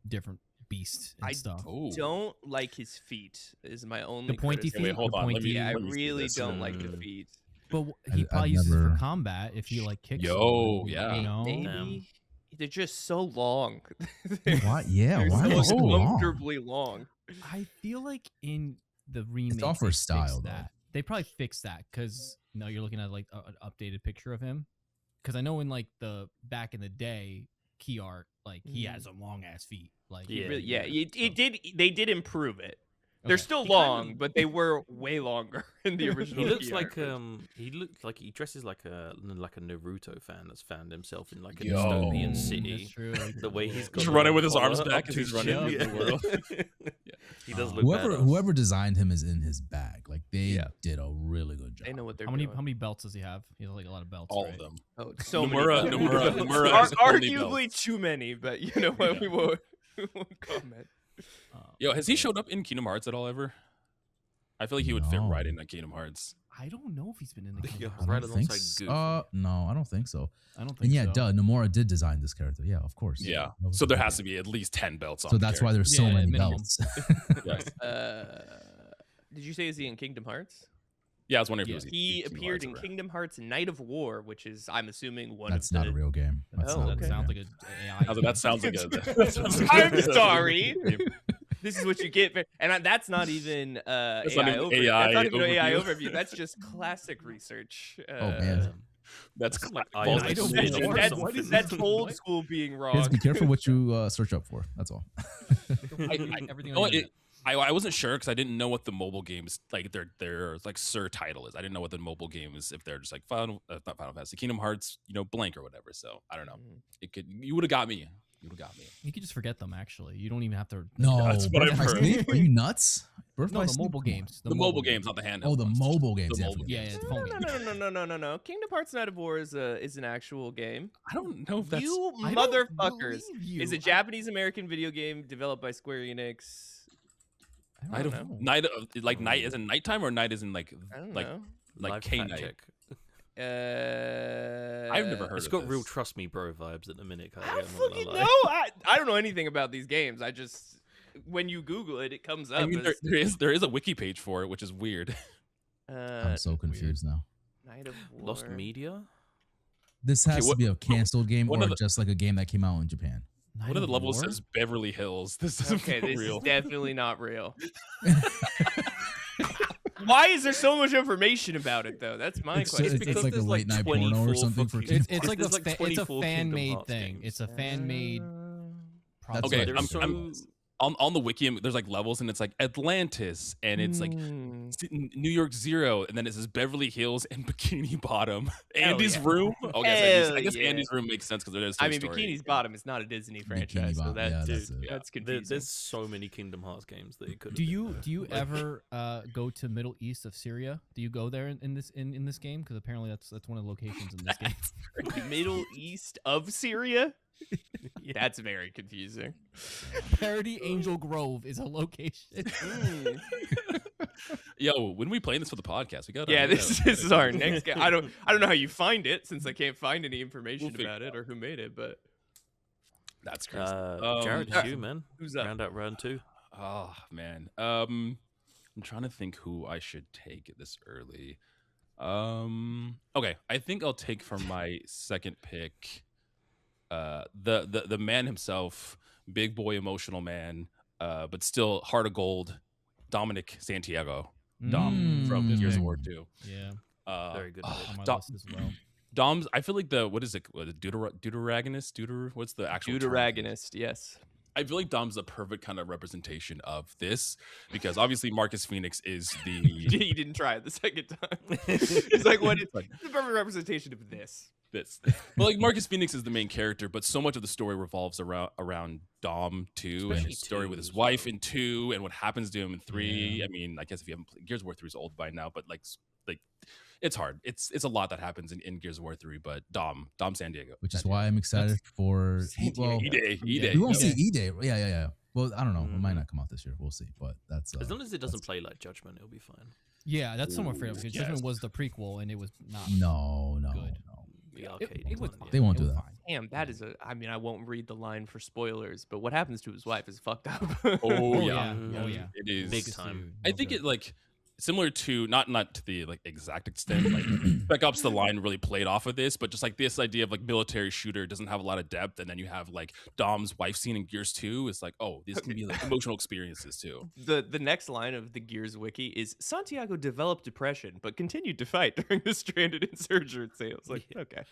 different beasts and stuff. Don't like his feet. Is my only the pointy feet. Wait, hold on. I really don't like the feet. But he probably uses it for combat if he kicks. Yeah. Maybe they're just so long. What? Yeah, why so so long? comfortably long. I feel like in the remake, it's all for style. They probably fixed that because you're looking at an updated picture of him. Because I know in the back in the day, key art, he has some long ass feet. They did improve it. They're still long, but they were way longer in the original. He looks like he dresses like a Naruto fan that's found himself in a dystopian city. That's true. The way he's just running with his arms back as he's running in the world. He does look whoever designed him is in his bag. They did a really good job. They know what they're doing. How many belts does he have? He has a lot of belts. All right? of them. Oh, so Nomura arguably too many, but you know what? We won't comment. Yo, has he showed up in Kingdom Hearts at all ever? I feel like he would fit right in Kingdom Hearts. I don't know if he's been in the Kingdom Hearts. Right alongside Goofy. No, I don't think so. I don't think so. Duh, Nomura did design this character. Yeah, of course. Yeah. So there has to be at least 10 belts on. So that's why there's so many belts. Yes. Did you say is he in Kingdom Hearts? Yeah, I was wondering if it was. He Kingdom appeared Hearts in or- Kingdom Hearts Night of War, which is, I'm assuming, one That's of the... not a real game. That's Oh, not a okay. real Sounds game. like a AI. I was like, that sounds like a. I'm sorry. This is what you get, and that's not even AI not even overview. AI That's not even AI overview. overview. That's just classic research. man. That's like false Night of decision. War or That's, something. that's old school being wrong. Guys, be careful what you search up for. That's all. Everything Oh, on the internet. I wasn't sure because I didn't know what the mobile games like their like Sir title is. I didn't know what the mobile game is if they're just like not Final Fantasy, Kingdom Hearts, blank or whatever. So I don't know. You would have got me. You would have got me. You could just forget them. Actually, you don't even have to. No, That's what Birth I've by heard. Sleep? Are you nuts? Birth No, by the Sleep? mobile Come on. games. The mobile games, not the handheld. Oh, the ones. mobile games. The yeah, mobile Yeah, yeah, it's phone games. No. Kingdom Hearts Night of War is an actual game. I don't know if that's. You I don't motherfuckers believe you. is a Japanese American video game developed by Square Enix. I don't know. Night of like night is in nighttime or night is in like I don't like know. like Live K fact night. check. I've never heard. It's of got this. real trust me bro vibes at the minute. Kylie, I I'm don't not gonna fucking lie. know. I don't know anything about these games. I just when you Google it, it comes up. I mean, as, there is a wiki page for it, which is weird. I'm so confused now. Night of War. Lost Media. This has what- to be a canceled game one or of the- just like a game that came out in Japan. One of the levels says Beverly Hills. This doesn't Okay, feel this real. is definitely not real. Why is there so much information about it though? That's my It's question. just- because like a there's, late night porno or 24 something for fucking- kids. It's like there's a it's a 24 fan Kingdom made Hearts thing. games. It's a fan made. That's Okay, what There's I'm- so on the wiki, there's like levels, and it's like Atlantis, and it's like New York Zero, and then it says Beverly Hills and Bikini Bottom. Andy's yeah. Room. Okay, Hell I guess yeah. Andy's Room makes sense because there's. I mean, Bikini's Bottom is not a Disney franchise, so Bottom, that, yeah, dude, that's it. that's confusing. there's so many Kingdom Hearts games that it could. Do you ever go to Middle East of Syria? Do you go there in this game? Because apparently that's one of the locations in this game. Middle East of Syria? That's very confusing. Parody Angel Grove is a location. Yo, when we playing this for the podcast, we got. Yeah, this is our next game. I don't know how you find it since I can't find any information We'll figure about it or who made it, but That's crazy. Jared, it's you, man. who's up? Round out round two. Oh man. I'm trying to think who I should take this early. Okay, I think I'll take for my second pick the man himself, big boy emotional man, but still heart of gold, Dominic Santiago. Dom from Good Gears of pick. War 2. Yeah, Very good. on my Dom- list as well. Dom's, I feel like what is it? Deuteragonist? What's the actual term? Deuteragonist, yes. I feel like Dom's the perfect kind of representation of this because obviously Marcus Phoenix is the He didn't try it the second time. He's like, what is the perfect representation of this? But like Marcus Phoenix is the main character, but so much of the story revolves around Dom too, and Especially his story 2 with his as wife well. in 2 and what happens to him in 3. Yeah. I mean, I guess if you haven't played Gears of War 3 is old by now, but like it's hard. It's a lot that happens in Gears of War 3, but Dom San Diego. Which is why I'm excited for. Well, E-Day. we won't yeah. see E-Day. Yeah. Well, I don't know. It might not come out this year. We'll see. But that's As long as it doesn't play like Judgment, it'll be fine. Yeah, that's somewhat fair because yes. Judgment was the prequel and it was not. no. Good. The It, arcade it was one, fine. yeah. They won't It do was that. fine. Damn, that is I mean, I won't read the line for spoilers, but what happens to his wife is fucked up. Oh, yeah. yeah. Mm, Oh yeah. It is Big Just time. I think it like similar to not to the like exact extent like Spec Ops The Line really played off of this, but just like this idea of like military shooter doesn't have a lot of depth, and then you have like Dom's wife scene in Gears 2 is like, oh, these can be like emotional experiences too. The next line of the Gears wiki is Santiago developed depression but continued to fight during the stranded insurgency. I was like, okay.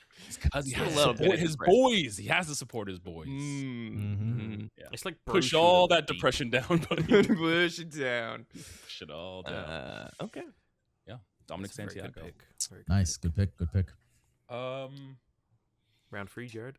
Because he Still has a to little bit support of his depression. boys. He has to support his boys. Mm. It's like Push bro all shooter, that but deep. depression down, buddy. Push it down. Push it all down. Okay. Dominic That's a very good Santiago. pick. Very good Nice. pick. Good pick. Round 3, Jared.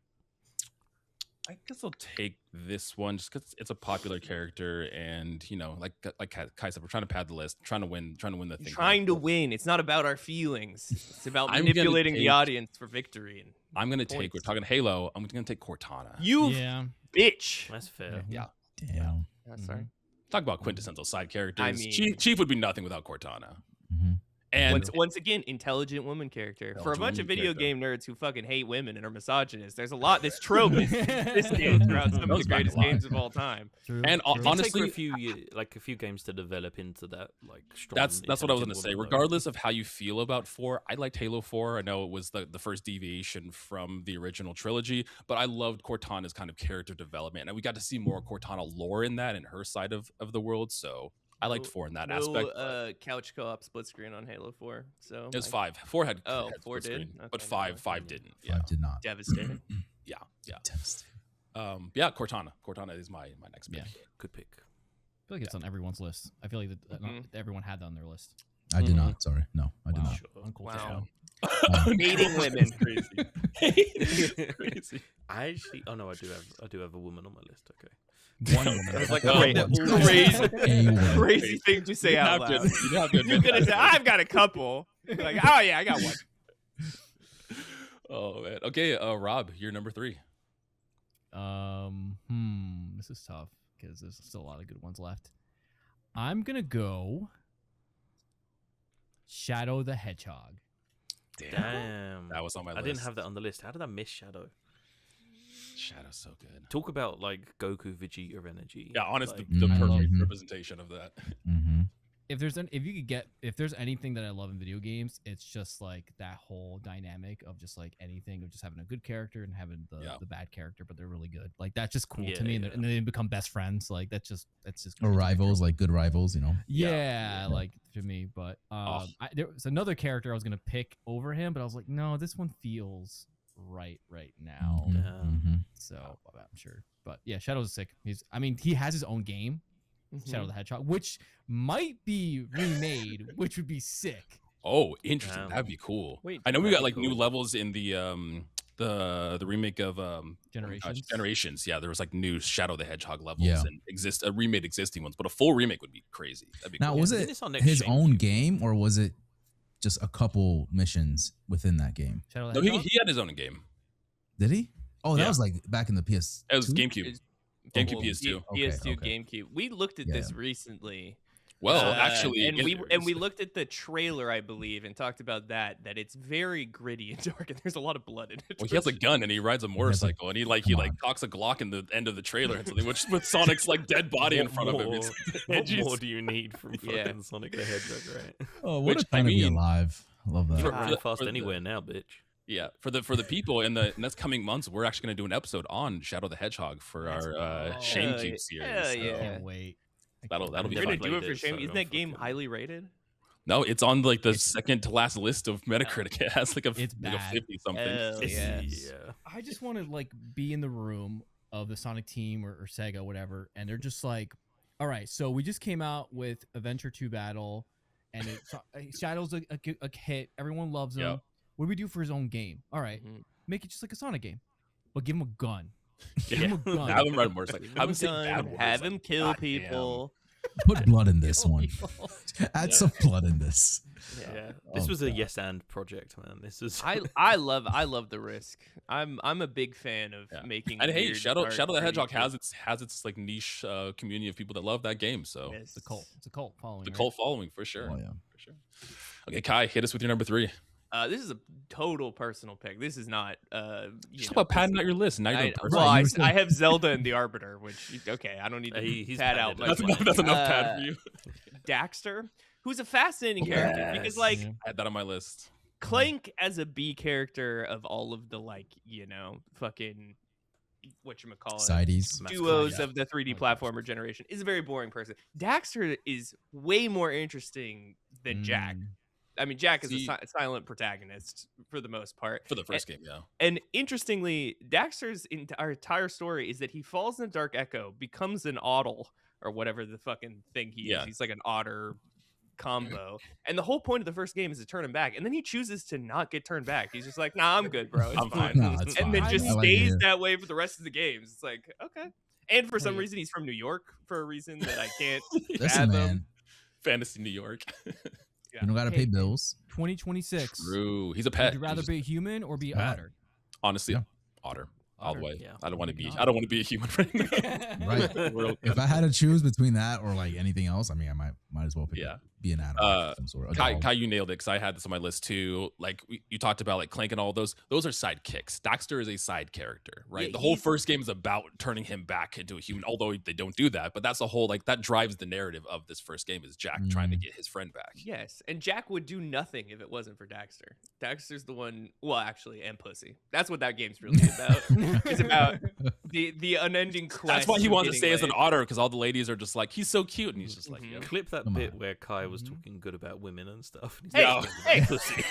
I guess I'll take this one just because it's a popular character, and like Kai said, we're trying to pad the list, trying to win the thing. Trying to win. It's not about our feelings. It's about I'm gonna manipulating the take- audience for victory. And I'm gonna take. points. We're talking Halo. I'm gonna take Cortana. you Yeah. bitch. That's fair. Yeah. Sorry. Talk about quintessential side characters. I mean- Chief would be nothing without Cortana. Mm-hmm. And once again, intelligent woman character. For a Intelligent bunch of woman video character. game nerds who fucking hate women and are misogynists, there's a lot. This trope is existed throughout some of Goes the back a greatest lot. games of all time. True, And true. It did take honestly, for a few games to develop into that like strong. that's what I was gonna intelligent say. woman, though. Regardless of how you feel about 4, I liked Halo 4. I know it was the first deviation from the original trilogy, but I loved Cortana's kind of character development, and we got to see more Cortana lore in that and her side of the world. So I liked 4 in that aspect. Couch co-op split screen on Halo 4. So It was 5. 4 had Oh, had 4 split did? screen, Okay, but never 5 mind. didn't. 5 Yeah, did not. devastating. yeah. Devastating. Yeah, Cortana. Cortana is my next pick. Yeah. Good pick. I feel like it's on everyone's list. I feel like not Mhm. everyone had that on their list. I did Mhm. not. Sorry. No, I did Wow. not. Sure. Uncle Wow. Joe. Hating women. Crazy. I actually. Oh no, I do have a woman on my list. Okay. One woman. I was like, Oh, crazy, A woman. crazy thing to say You out have to- loud. you have to You're admit gonna that. say, I've got a couple. You're like, oh yeah, I got one. Oh man. Okay, Rob, you're number 3. This is tough because there's still a lot of good ones left. I'm gonna go Shadow the Hedgehog. Damn. That was on my I list. didn't have that on the list. How did I miss Shadow? Shadow's so good. Talk about like Goku Vegeta energy. Yeah, honestly, Like, the I love perfect him. representation of that. Mm-hmm. If there's anything that I love in video games, it's just like that whole dynamic of just like anything of just having a good character and having the bad character, but they're really good. Like that's just cool to me, and, Yeah. and then they become best friends. Like that's just Or good to me. rivals, like good rivals, you know. Yeah, like to me. But there was another character I was gonna pick over him, but I was like, no, this one feels right now. Mhm, Yeah. mhm. So I'm sure. But yeah, Shadow's sick. He has his own game, Shadow the Hedgehog, which might be remade, which would be sick. Oh, interesting. Damn. That'd be cool. Wait, I know we that'd got be like new cool. levels in the remake of Generations. Generations. Yeah, there was like new Shadow the Hedgehog levels Yeah. and remade existing ones, but a full remake would be crazy. That'd be Now, cool. was Isn't it this our next his Shane own Feud? game, or was it just a couple missions within that game? Shadow No, the Hedgehog. he had his own game. Did he? Oh, that Yeah. was like back in the PS. It was GameCube. It's- GameCube, Well, PS2. PS2, Okay. GameCube. We looked at Yeah. this recently. Well, actually, and we looked at the trailer, I believe, and talked about that it's very gritty and dark, and there's a lot of blood in it. Well, he has a gun and he rides a motorcycle, and he come cocks a Glock in the end of the trailer and something, which with Sonic's like dead body in front of him. It's What edgy. more do you need from fucking Yeah. Sonic the Hedgehog, right? Oh, what Which, a time to be I mean- alive. I love that. For- Run the- fast for the- anywhere now, bitch. Yeah, for the people in the next coming months, we're actually going to do an episode on Shadow the Hedgehog for our Shame Hell Cube yeah. series. Hell So yeah. Can't wait. That'll be You're fun. gonna do it played for it, shame. so Isn't that game fucking- highly rated? No, it's on like the second to last list of Metacritic. It has like a It's like a bad. 50 something. Hell yes. Yeah. I just want to like be in the room of the Sonic team or Sega, whatever, and they're just like, all right, so we just came out with Adventure 2 Battle, and Shadow's a hit. Everyone loves him. Yep. What do we do for his own game? All right, Mhm. make it just like a Sonic game, but give him a gun. Give Yeah. him a gun. Have him ride a motorcycle. Give Have him him say gun, bad words. have like, him kill "God damn." people. Put blood in this one. Add Yeah. some blood in this. Yeah. This Oh, was a God. yes and project, man. This was I love the risk. I'm a big fan of Yeah. making. And hey, weird, Shadow dark, the gritty Hedgehog shit. has its like niche community of people that love that game. So Yes. It's a cult. It's a cult following. the right? cult following for sure. Oh yeah. For sure. Okay, Kai, hit us with your number 3. This is a total personal pick. This is not. You Just know, about padding out your list. Now you're doing personal. well, Right, I, you were saying- I have Zelda and the Arbiter, which I don't need to He's pad out. padded. my That's one. enough, that's enough pad for you. Daxter, who's a fascinating character because like Yeah. I had that on my list. Clank as a B character of all of the fucking whatchamacallit Sides. duos Yeah. of the 3D platformer generation is a very boring person. Daxter is way more interesting than Jack. Mm. I mean, Jack is See- a silent protagonist for the most part. For the first game, yeah. And interestingly, Daxter's entire story is that he falls in a dark echo, becomes an oddle or whatever the fucking thing he Yeah. is. He's like an otter combo. And the whole point of the first game is to turn him back. And then he chooses to not get turned back. He's just like, nah, I'm good, bro. It's I'm fine. fine. No, it's And then fine. just I like it stays here. that way for the rest of the games. It's like, okay. And for some Wait. reason, he's from New York for a reason that I can't Listen, fathom. man, Fantasy New York. you don't gotta Hey, pay bills. 2026. True. He's a Would pet. you rather He's- be a human or be an Pet. otter? honestly Yeah. otter all the Otter, way. yeah. I don't want to Maybe be. not. I don't want to be a human right now. Right. World- If I had to choose between that or like anything else, I mean, I might as well pick. Yeah. be an animal of some sort. A Kai, dog. Kai, you nailed it because I had this on my list too. Like you talked about, like Clank and all those. Those are sidekicks. Daxter is a side character, right? Yeah, the whole first game is about turning him back into a human. Although they don't do that, but that's the whole like that drives the narrative of this first game is Jack trying to get his friend back. Yes, and Jack would do nothing if it wasn't for Daxter. Daxter's the one. Well, actually, and pussy. That's what that game's really about. It's about the unending quest. That's why he of wants to getting stay as an laid. otter because all the ladies are just like he's so cute, and he's just like, yeah. Clip that Come bit on. where Kai was talking good about women and stuff. And he's Hey, like, hey. pussy.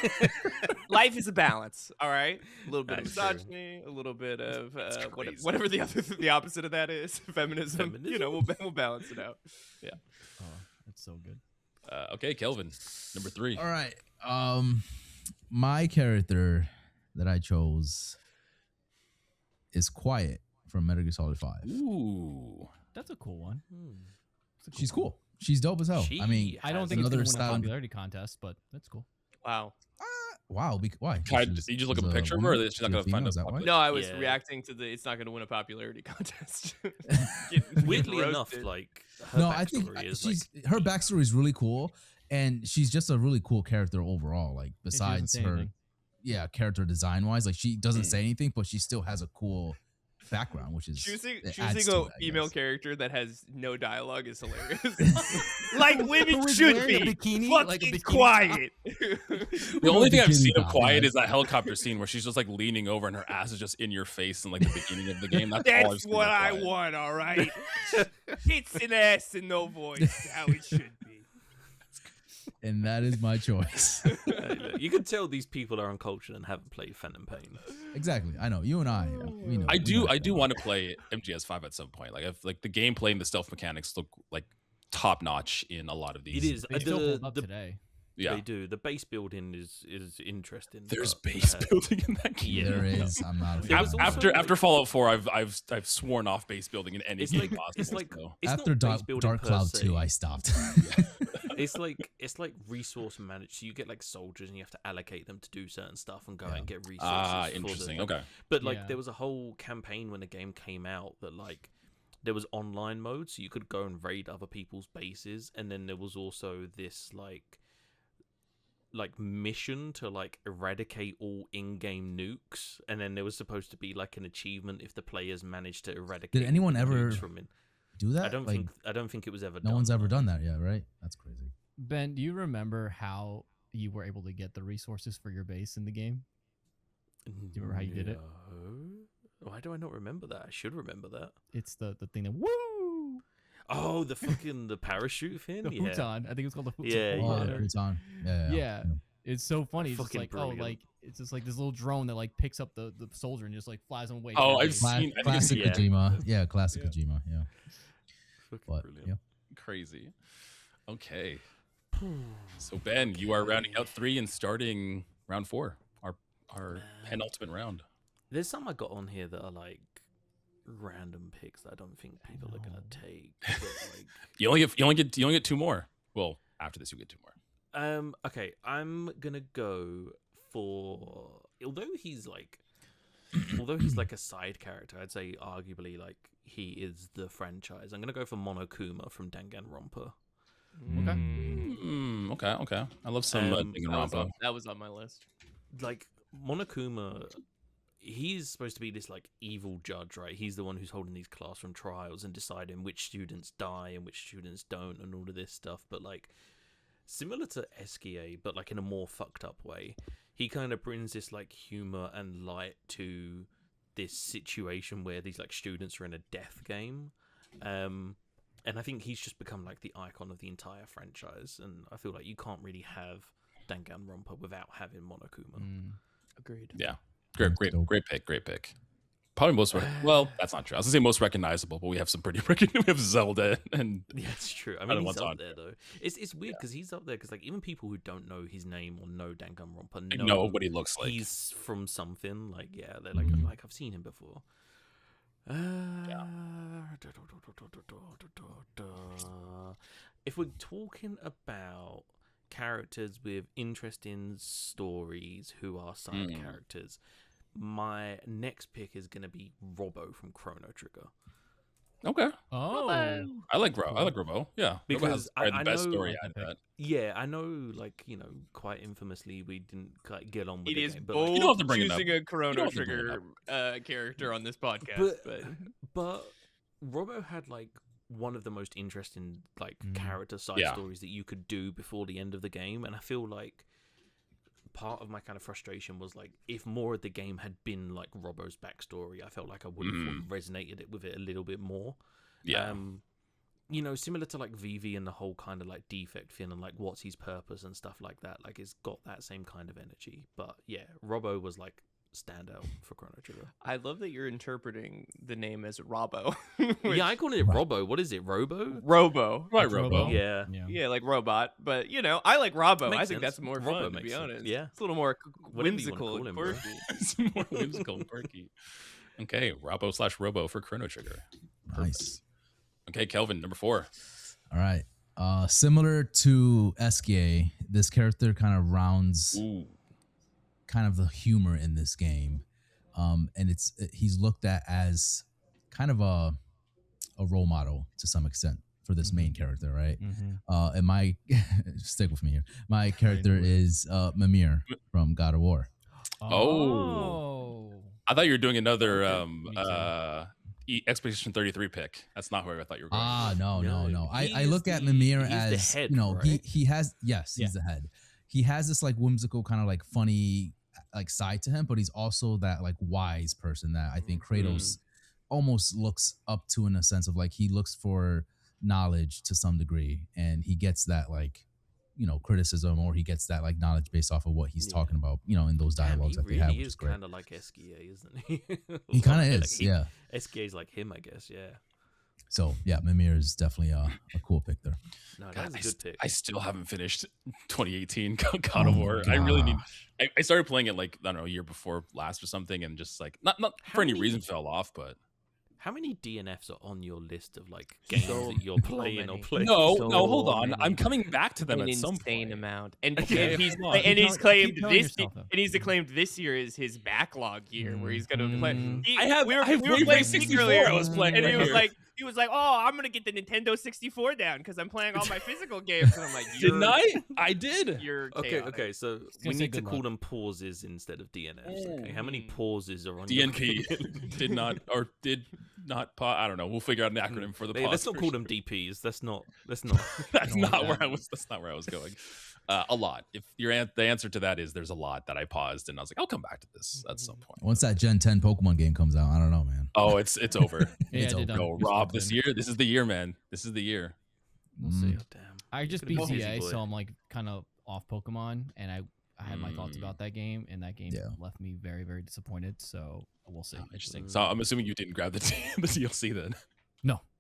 Life is a balance, all right. A little bit of That's true. misogyny, a little bit of crazy. whatever the opposite of that is, feminism. You know, we'll balance it out. Oh, that's so good. Okay, Kelvin, number 3. All right. My character that I chose is Quiet from Metal Gear Solid 5. Ooh, That's a cool one. It's a She's one. cool. She's dope as hell. I mean, I don't has think it's another gonna win a style- popularity contest, but that's cool. Wow. wow. Why? Kai, She's- you just look she's up a picture of her, or woman? she's not She's gonna find female? a Is that why? popular- No, I was Yeah. reacting to the. It's not going to win a popularity contest. Weirdly enough, Roasted. like her No, I think backstory is she's like her backstory is really cool, and she's just a really cool character overall. Like And she doesn't besides say her, anything. character design wise, like she doesn't say anything, but she still has a cool background, which is choosing it adds to a it, I female guess. character that has no dialogue is hilarious. Like women Who is should wearing a be. bikini, Fucking like a bikini quiet. The only thing I've bikini seen of top, Quiet yeah. is that helicopter scene where she's just like leaning over and her ass is just in your face in like the beginning of the game. That's, all I've That's seen what of I Quiet. want, all right? Tits and ass and no voice. How it should be. And that is my choice. Hey, look, you can tell these people are uncultured and haven't played Phantom Pain. Exactly. I know you and I. We know. I we do know. want to play MGS5 at some point. Like if like the gameplay and the stealth mechanics look like top notch in a lot of these. It is. They still hold up the- today. Yeah. They do. The base building is interesting. There's but, base building in that game. Yeah. There is. I'm not. a There fan. was also, After like- after Fallout 4, I've sworn off base building in any It's game like possible. it's like so. it's After not base Dark, building Dark per Cloud se. 2, I stopped. It's like resource managed. So you get like soldiers and you have to allocate them to do certain stuff and go out and get resources. for Interesting. them. Okay. But like Yeah. there was a whole campaign when the game came out that like there was online mode, so you could go and raid other people's bases, and then there was also this like mission to like eradicate all in-game nukes, and then there was supposed to be like an achievement if the players managed to eradicate. Did anyone the ever nukes from in. Do that? I don't Like, think it was ever. no done. one's ever done that yet, right? That's crazy. Ben, do you remember how you were able to get the resources for your base in the game? Do you remember how you did it? Why do I not remember that? I should remember that. It's the thing that woo Oh, the fucking the parachute thing. the Yeah. futon. I think it's called the futon. Yeah, Oh, yeah. the futon. Yeah. Yeah. It's so funny. It's just Fucking like brilliant. like it's just like this little drone that like picks up the soldier and just like flies him away. Oh, from I've the base. seen- I think it's- Classic yeah. Kojima. Yeah, classic Yeah. Kojima. Yeah. Fucking But brilliant. yeah. Crazy. Okay. So Ben, you are rounding out 3 and starting round 4. Our penultimate round. There's some I got on here that are like random picks that I don't think people are gonna take. But, like, You only get 2 more. Well, after this you get 2 more. okay, I'm gonna go for although he's like a side character, I'd say arguably like he is the franchise. I'm gonna go for Monokuma from Danganronpa. Okay. Okay. I love some Danganronpa. That was on my list. Like Monokuma, he's supposed to be this like evil judge, right? He's the one who's holding these classroom trials and deciding which students die and which students don't and all of this stuff. But like similar to Eskia, but like in a more fucked up way, he kind of brings this like humor and light to this situation where these like students are in a death game. And I think he's just become like the icon of the entire franchise. And I feel like you can't really have Danganronpa without having Monokuma. Agreed. Yeah. Dope. Great pick. Probably most well, that's not true. I was gonna say most recognizable, but we have some pretty we have Zelda and Yeah, it's true. I don't mean, know he's what's up on. there though. It's weird because he's up there because like even people who don't know his name or know Danganronpa know what he looks like. he's from something. Like yeah, they're like Mhm. like I've seen him before. If we're talking about characters with interesting stories who are side characters, my next pick is going to be Robbo from Chrono Trigger. Okay. Oh, I like Robo. Yeah. Robo has Because probably the best know, story like out of that that. yeah, I know, like, quite infamously, we didn't quite get on with It the is game, but like, You don't have bold to bring it up. choosing a You don't Chrono have to bring it Trigger character on this podcast, but Robo had like one of the most interesting like Mm. character side Yeah. stories that you could do before the end of the game, and I feel like part of my kind of frustration was like if more of the game had been like Robo's backstory, I felt like I would have resonated with it a little bit more. Yeah. Similar to like Vivi and the whole kind of like defect thing and like what's his purpose and stuff like that. Like it's got that same kind of energy. But yeah, Robo was like standout for Chrono Trigger. I love that you're interpreting the name as Robo. Yeah, I call it Robo. What is it, Robo? Robo. Right, Robo. Yeah. Yeah, like robot, but I like Robo. Makes I think sense. that's more Robo fun, to makes be sense. honest. Yeah. It's a little more Whatever you wanna whimsical call and him, bro. quirky. It's more whimsical and quirky. Okay, Robo/Robo for Chrono Trigger. Nice. Okay, Kelvin, number 4. All right. Similar to SK, this character kind of rounds Ooh. kind of the humor in this game. And he's looked at as kind of a role model to some extent for this main character, right? And my stick with me here. My character is Mimir from God of War. Oh. I thought you were doing another Me too. Expedition 33 pick. That's not where I thought you were going. No. I He's look at the- Mimir he's the as head, he right? has he's the head. He has this like whimsical kind of like funny like side to him, but he's also that like wise person that I think Kratos almost looks up to in a sense of like he looks for knowledge to some degree, and he gets that like criticism, or he gets that like knowledge based off of what he's talking about in those dialogues Damn, that they have, he which is is great. kind of like SKA, isn't he? He kind of Like, is, yeah. SKA's like him, I guess. Yeah. So yeah, Mimir is definitely a cool pick there. No, God, that's a good pick. I still haven't finished 2018 God of War. I really need. I started playing it like I don't know, a year before last or something, and just like not for any reason fell off, but How many DNFs are on your list of like games So that you're playing or many. playing? no, So hold on. many. I'm coming back to them An at some insane point. amount, and Okay, he's hold on. and he's Keep claimed telling this, yourself that. and he's claimed this year is his backlog year where he's gonna play. I have we were Wave playing Race Sneak 64 earlier, I was playing and right he was here. like, oh, I'm gonna get the Nintendo 64 down because I'm playing all my physical games, and I'm like, Didn't I? I did. You're Okay, chaotic. okay, so we gonna say need to good call luck. them pauses instead of DNFs. Okay, how many pauses are on your DNP did not I don't know. We'll figure out an acronym for the Hey, pause. let's not for call sure. them DPs. That's not. That's No, not yeah. where I was. That's not where I was going. A lot. If the answer to that is there's a lot that I paused and I was like, I'll come back to this at some point. Once that Gen 10 Pokemon game comes out, I don't know, man. Oh, it's over. Yeah, It's I did, over. No, we Rob, swapped this in. year. This is the year, man. This is the year. We'll see. God damn. I just Gonna be beat busy, CA, boy. so I'm like kind of off Pokemon, and I had my thoughts about that game, and that game Yeah. left me very, very disappointed. So we'll see. Oh, interesting. So I'm assuming you didn't grab the DLC then.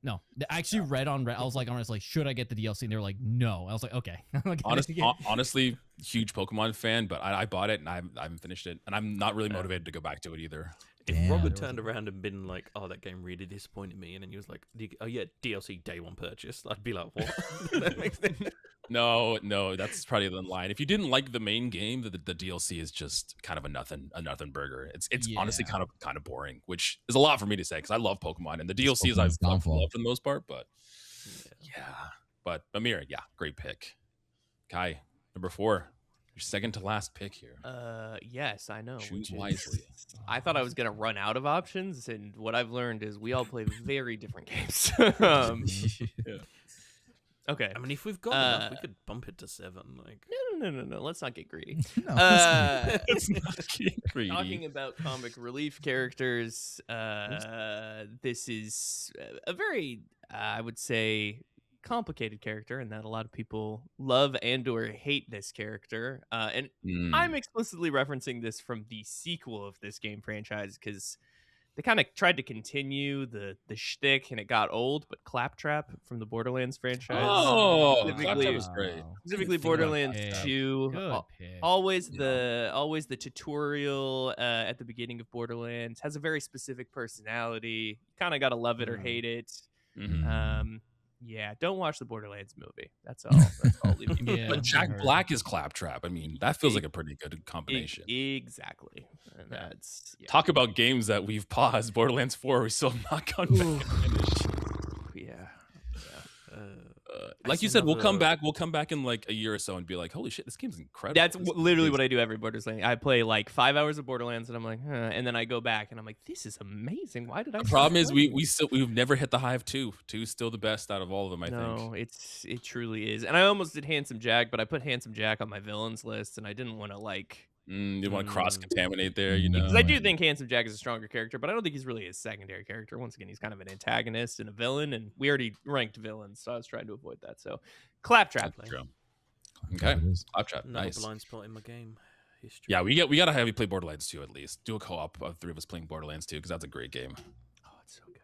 No. I actually read on Reddit. I was like, should I get the DLC? And they were like, no. I was like, okay. Honestly, huge Pokemon fan, but I bought it and I haven't finished it, and I'm not really motivated to go back to it either. If Damn. Robert turned around and been like, "Oh, that game really disappointed me," and then he was like, "Oh yeah, DLC day one purchase," I'd be like, "What?" That makes sense. No, that's probably the line. If you didn't like the main game, the DLC is just kind of a nothing burger. It's honestly Yeah. kind of boring, which is a lot for me to say because I love Pokemon and the DLCs I've Pokemon's downfall. loved for the most part. But yeah, but Amir, yeah, great pick. Kai, number 4, your second to last pick here. Yes, I know. Choose which is- wisely. I thought I was gonna run out of options, and what I've learned is we all play very different games. Okay. I mean, if we've got enough, we could bump it to 7. Like, No. Let's not get greedy. No, It's not greedy. Talking about comic relief characters, this is a very, I would say, complicated character, in that a lot of people love and/or hate this character. And I'm explicitly referencing this from the sequel of this game franchise because they kind of tried to continue the shtick, and it got old. But Claptrap from the Borderlands franchise, Oh, Specifically- Claptrap is great. specifically Good Borderlands pick. 2, Good pick. always the tutorial at the beginning of Borderlands has a very specific personality. You kind of got to love it or hate it. Mhm. Yeah, don't watch the Borderlands movie. That's all. I'll leave you with. Yeah. But Jack heard. Black is Claptrap. I mean, that feels like a pretty good combination. Exactly. And that's Talk about games that we've paused. Borderlands 4, we still have not gone back and finished. Like you said, we'll come back. We'll come back in like a year or so and be like, "Holy shit, this game's incredible." That's literally what I do every Borderlands. I play like 5 hours of Borderlands, and I'm like, huh. And then I go back and I'm like, this is amazing. Why did I? The problem is we've never hit the high of 2. 2's still the best out of all of them. I think. No, it truly is. And I almost did Handsome Jack, but I put Handsome Jack on my villains list, and I didn't want to like. You want to cross contaminate there, you know? Because I do think Handsome Jack is a stronger character, but I don't think he's really a secondary character. Once again, he's kind of an antagonist and a villain, and we already ranked villains, so I was trying to avoid that. So, Claptrap. True. Okay, Claptrap. Another Nice. blind spot in my game history. Yeah, we gotta have you play Borderlands 2 at least. Do a co-op of 3 of us playing Borderlands 2 because that's a great game. Oh, it's so good.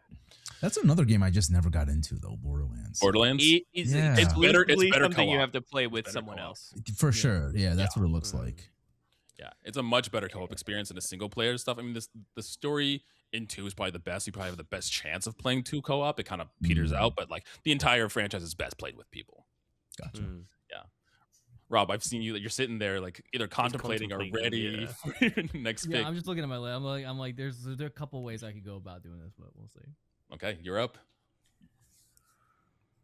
That's another game I just never got into though. Borderlands. It's better something co-op. you have to play with someone else. For sure. Yeah, that's what it looks like. Yeah, it's a much better co-op experience than a single player stuff. I mean, the story in 2 is probably the best. You probably have the best chance of playing 2 co-op. It kind of peters out, but like the entire franchise is best played with people. Gotcha. Yeah. Rob, I've seen you that you're sitting there like either contemplating or ready for your next pick. I'm just looking at my list. I'm like, there are a couple ways I could go about doing this, but we'll see. Okay, you're up.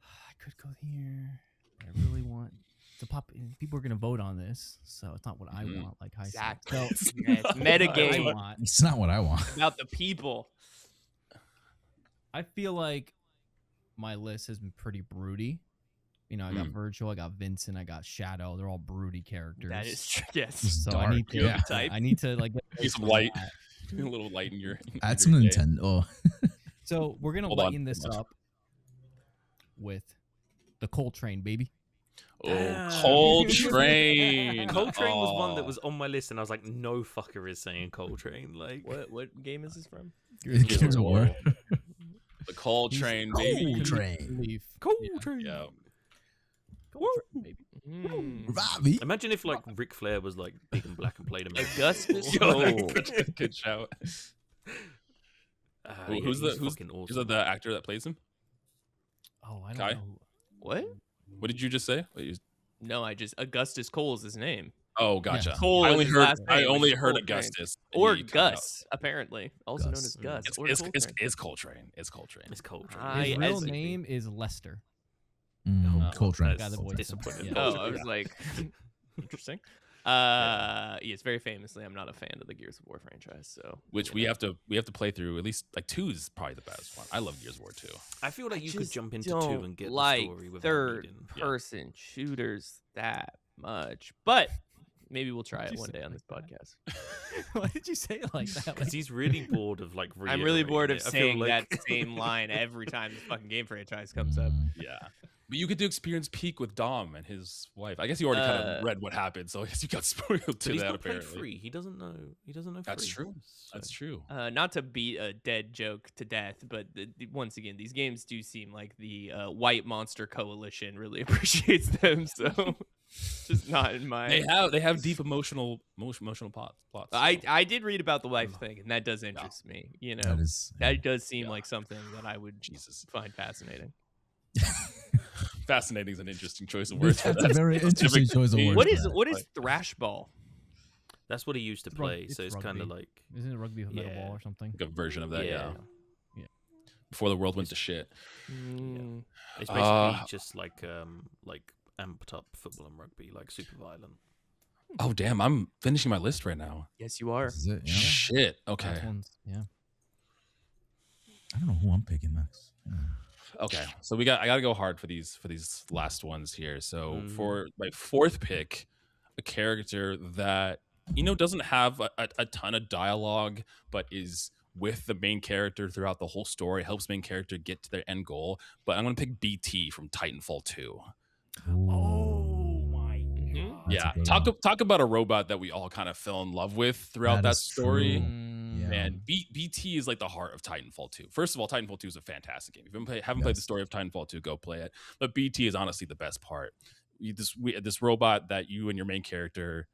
I could go here. I really want to pop. People are gonna vote on this, so it's not what I want. Like I said, Exactly. so Yes, metagame. It's not what I want. About the people. I feel like my list has been pretty broody. You know, I got Virgil, I got Vincent, I got Shadow. They're all broody characters. That is true. Yes. So Dark. I need to, Yeah. I need to like Need some light. A little light in your. Add some Nintendo. So we're gonna Hold on. lighten this up with the Coltrane, baby. Oh, Coltrane. Coltrane was one that was on my list, and I was like, no fucker is saying Coltrane. Like, What game is this from? Gears of War. The Coltrane, baby. Coltrane. Coltrane. Yeah. Baby. Robbie. Imagine if like Ric Flair was like big and black and played him. Augustus. Good shout. Who's Is fucking awesome. that the actor that plays him? Oh, I don't Kai? know. What? What did you just say? No, Augustus Cole is his name. Oh, gotcha. Yeah. Cole is his last I name, only which is heard Coltrane. Augustus. Or He cut out. Gus, apparently. Also known as Gus. or Coltrane. It's Coltrane. It's Coltrane. It's Coltrane. I- His real as- name is Lester. Coltrane. Guy the voice. Disappointed. Yeah. Oh, I was like, interesting. Yes, very famously, I'm not a fan of the Gears of War franchise. So, Which we have to play through. At least like 2 is probably the best one. I love Gears of War 2. I feel like you could just jump into 2 don't and get like the story without third needing. person shooters that much, but maybe we'll try it one day on this podcast. Why did you say it like that? Because he's really bored of like. I'm really bored of reiterating it. I feel saying like- that same line every time this fucking game franchise comes up. Yeah. But you could do Experience Peak with Dom and his wife. I guess you already kind of read what happened, so I guess you got spoiled But to he's that not played apparently. free. He doesn't know. He doesn't know. That's free. true. That's So- true. Not to beat a dead joke to death, but once again, these games do seem like the White Monster Coalition really appreciates them. So, just not in my. They have deep emotional plots. I did read about the wife thing, and that does interest me. You know, that does seem like something that I would find fascinating. Fascinating is an interesting choice of words. That's a very interesting choice of words. What is thrash ball? That's what he used to It's rug- play. it's so it's kind of rugby. like Isn't it rugby with metal Yeah. ball or something? Like a version of that, yeah. Yeah. Before the world went to shit. Mm. it's basically just like amped up football and rugby, like super violent. Oh damn, I'm finishing my list right now. Yes, you are. This is it, yeah. Shit. Okay. Last ones, yeah. I don't know who I'm picking next. Yeah. Okay. So I gotta go hard for these last ones here. So for my 4th pick, a character that doesn't have a ton of dialogue, but is with the main character throughout the whole story, helps main character get to their end goal. But I'm gonna pick BT from Titanfall 2. Oh my Mhm. Yeah, a good talk about a robot that we all kind of fell in love with throughout that is story. true. Mm, Yeah. Man, BT is like the heart of Titanfall 2. First of all, Titanfall 2 is a fantastic game. If you haven't played the Yes. story of Titanfall 2, go play it. But BT is honestly the best part. This robot that you and your main character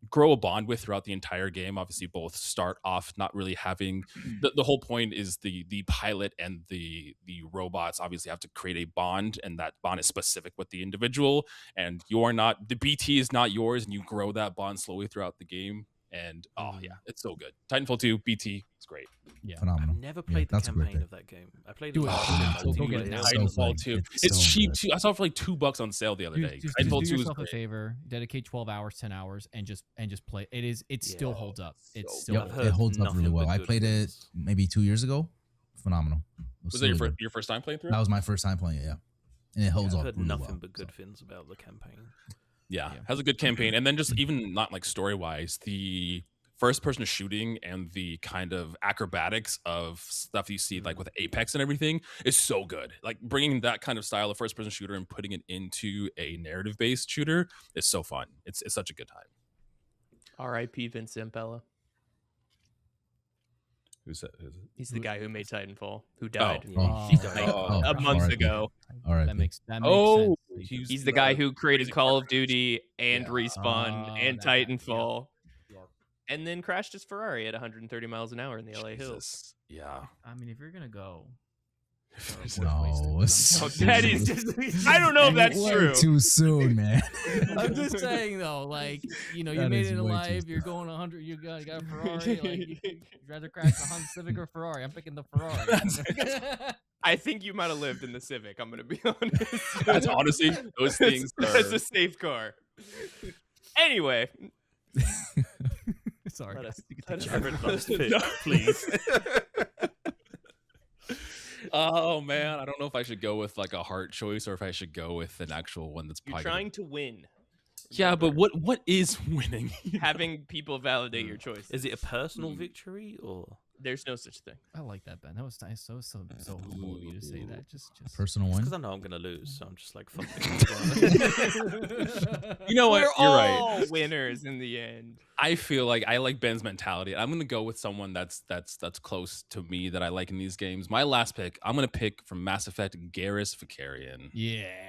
grow a bond with throughout the entire game. Obviously, both start off not really having the whole point is the pilot and the robots obviously have to create a bond, and that bond is specific with the individual. And the BT is not yours, and you grow that bond slowly throughout the game. And oh yeah, it's so good. Titanfall 2, BT, it's great. Yeah. phenomenal. I've never played the that's a great campaign pick. of that game. I played Do it. it. with Go get multiplayer. it now. So Titanfall fun. 2. It's It's so cheap good. too. I saw it for like $2 on sale the other day. Just Titanfall do 2 is yourself a great. favor, dedicate 12 hours, 10 hours, and just play. It still Yeah. holds up. It's So still I've Yep, heard it holds up really nothing well. but I good played it things. maybe 2 years ago. Phenomenal. It Was was that really good. your first time playing through That it? was my first time playing it. Yeah, and it holds I've up heard really nothing well. but good so. things about the campaign. Yeah, Yeah. has a good campaign, and then just even not like story wise, the first person shooting and the kind of acrobatics of stuff you see like with Apex and everything is so good. Like bringing that kind of style of first person shooter and putting it into a narrative based shooter is so fun. It's such a good time. R.I.P. Vincent Bella. Who's that? He's the guy who made Titanfall, who died Oh, He died. a month R.I.P. ago. All right, that makes Oh, sense. He's the guy who created Crazy Call Car of Duty and Yeah. Respawn and that guy. Titanfall, and then crashed his Ferrari at 130 miles an hour in the LA hills. Jesus. Yeah. I mean, if you're gonna go, No, That is just, I don't know if that's way true. Too soon, man. I'm just saying though, like you That made is it way too alive. soon. You're going 100. You got a Ferrari. Like you'd rather crash a Honda Civic or Ferrari. I'm picking the Ferrari. I think you might have lived in the Civic. I'm gonna be honest. That's honestly those things. That's Are, a safe car. Anyway, Sorry, let guys. us- You can let take us- it. Jared last pick, please. oh man, I don't know if I should go with like a heart choice or if I should go with an actual one that's You're probably gonna- trying to win. Yeah, but what is winning? Having people validate your choice. Is it a personal victory or? There's no such thing. I like that, Ben. That was nice. So humble of you to say that. Just Personal win. Because I know I'm gonna lose, so I'm just like, fuck it. You know what? We're You're all right. winners in the end. I feel like I like Ben's mentality. I'm gonna go with someone that's close to me that I like in these games. My last pick, I'm gonna pick from Mass Effect, Garrus Vakarian. yeah.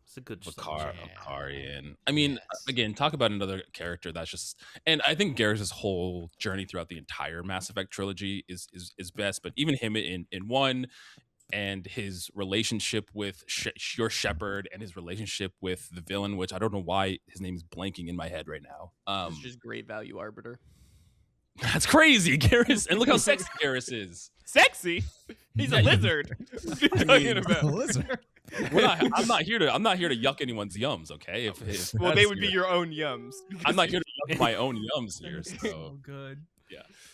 It's a good Vakarian. I mean, Yes. again, talk about another character that's just, and I think Garrus's whole journey throughout the entire Mass Effect trilogy is best. But even him in one, and his relationship with your Shepard, and his relationship with the villain, which I don't know why his name is blanking in my head right now. It's just great value arbiter. That's crazy, Garrus, and look how sexy Garrus is. Sexy. He's a lizard. What are you talking about? Lizard. I'm not here to yuck anyone's yums, okay? If Well, that's they would be your own yums. I'm not here to yuck my own yums here. So So good.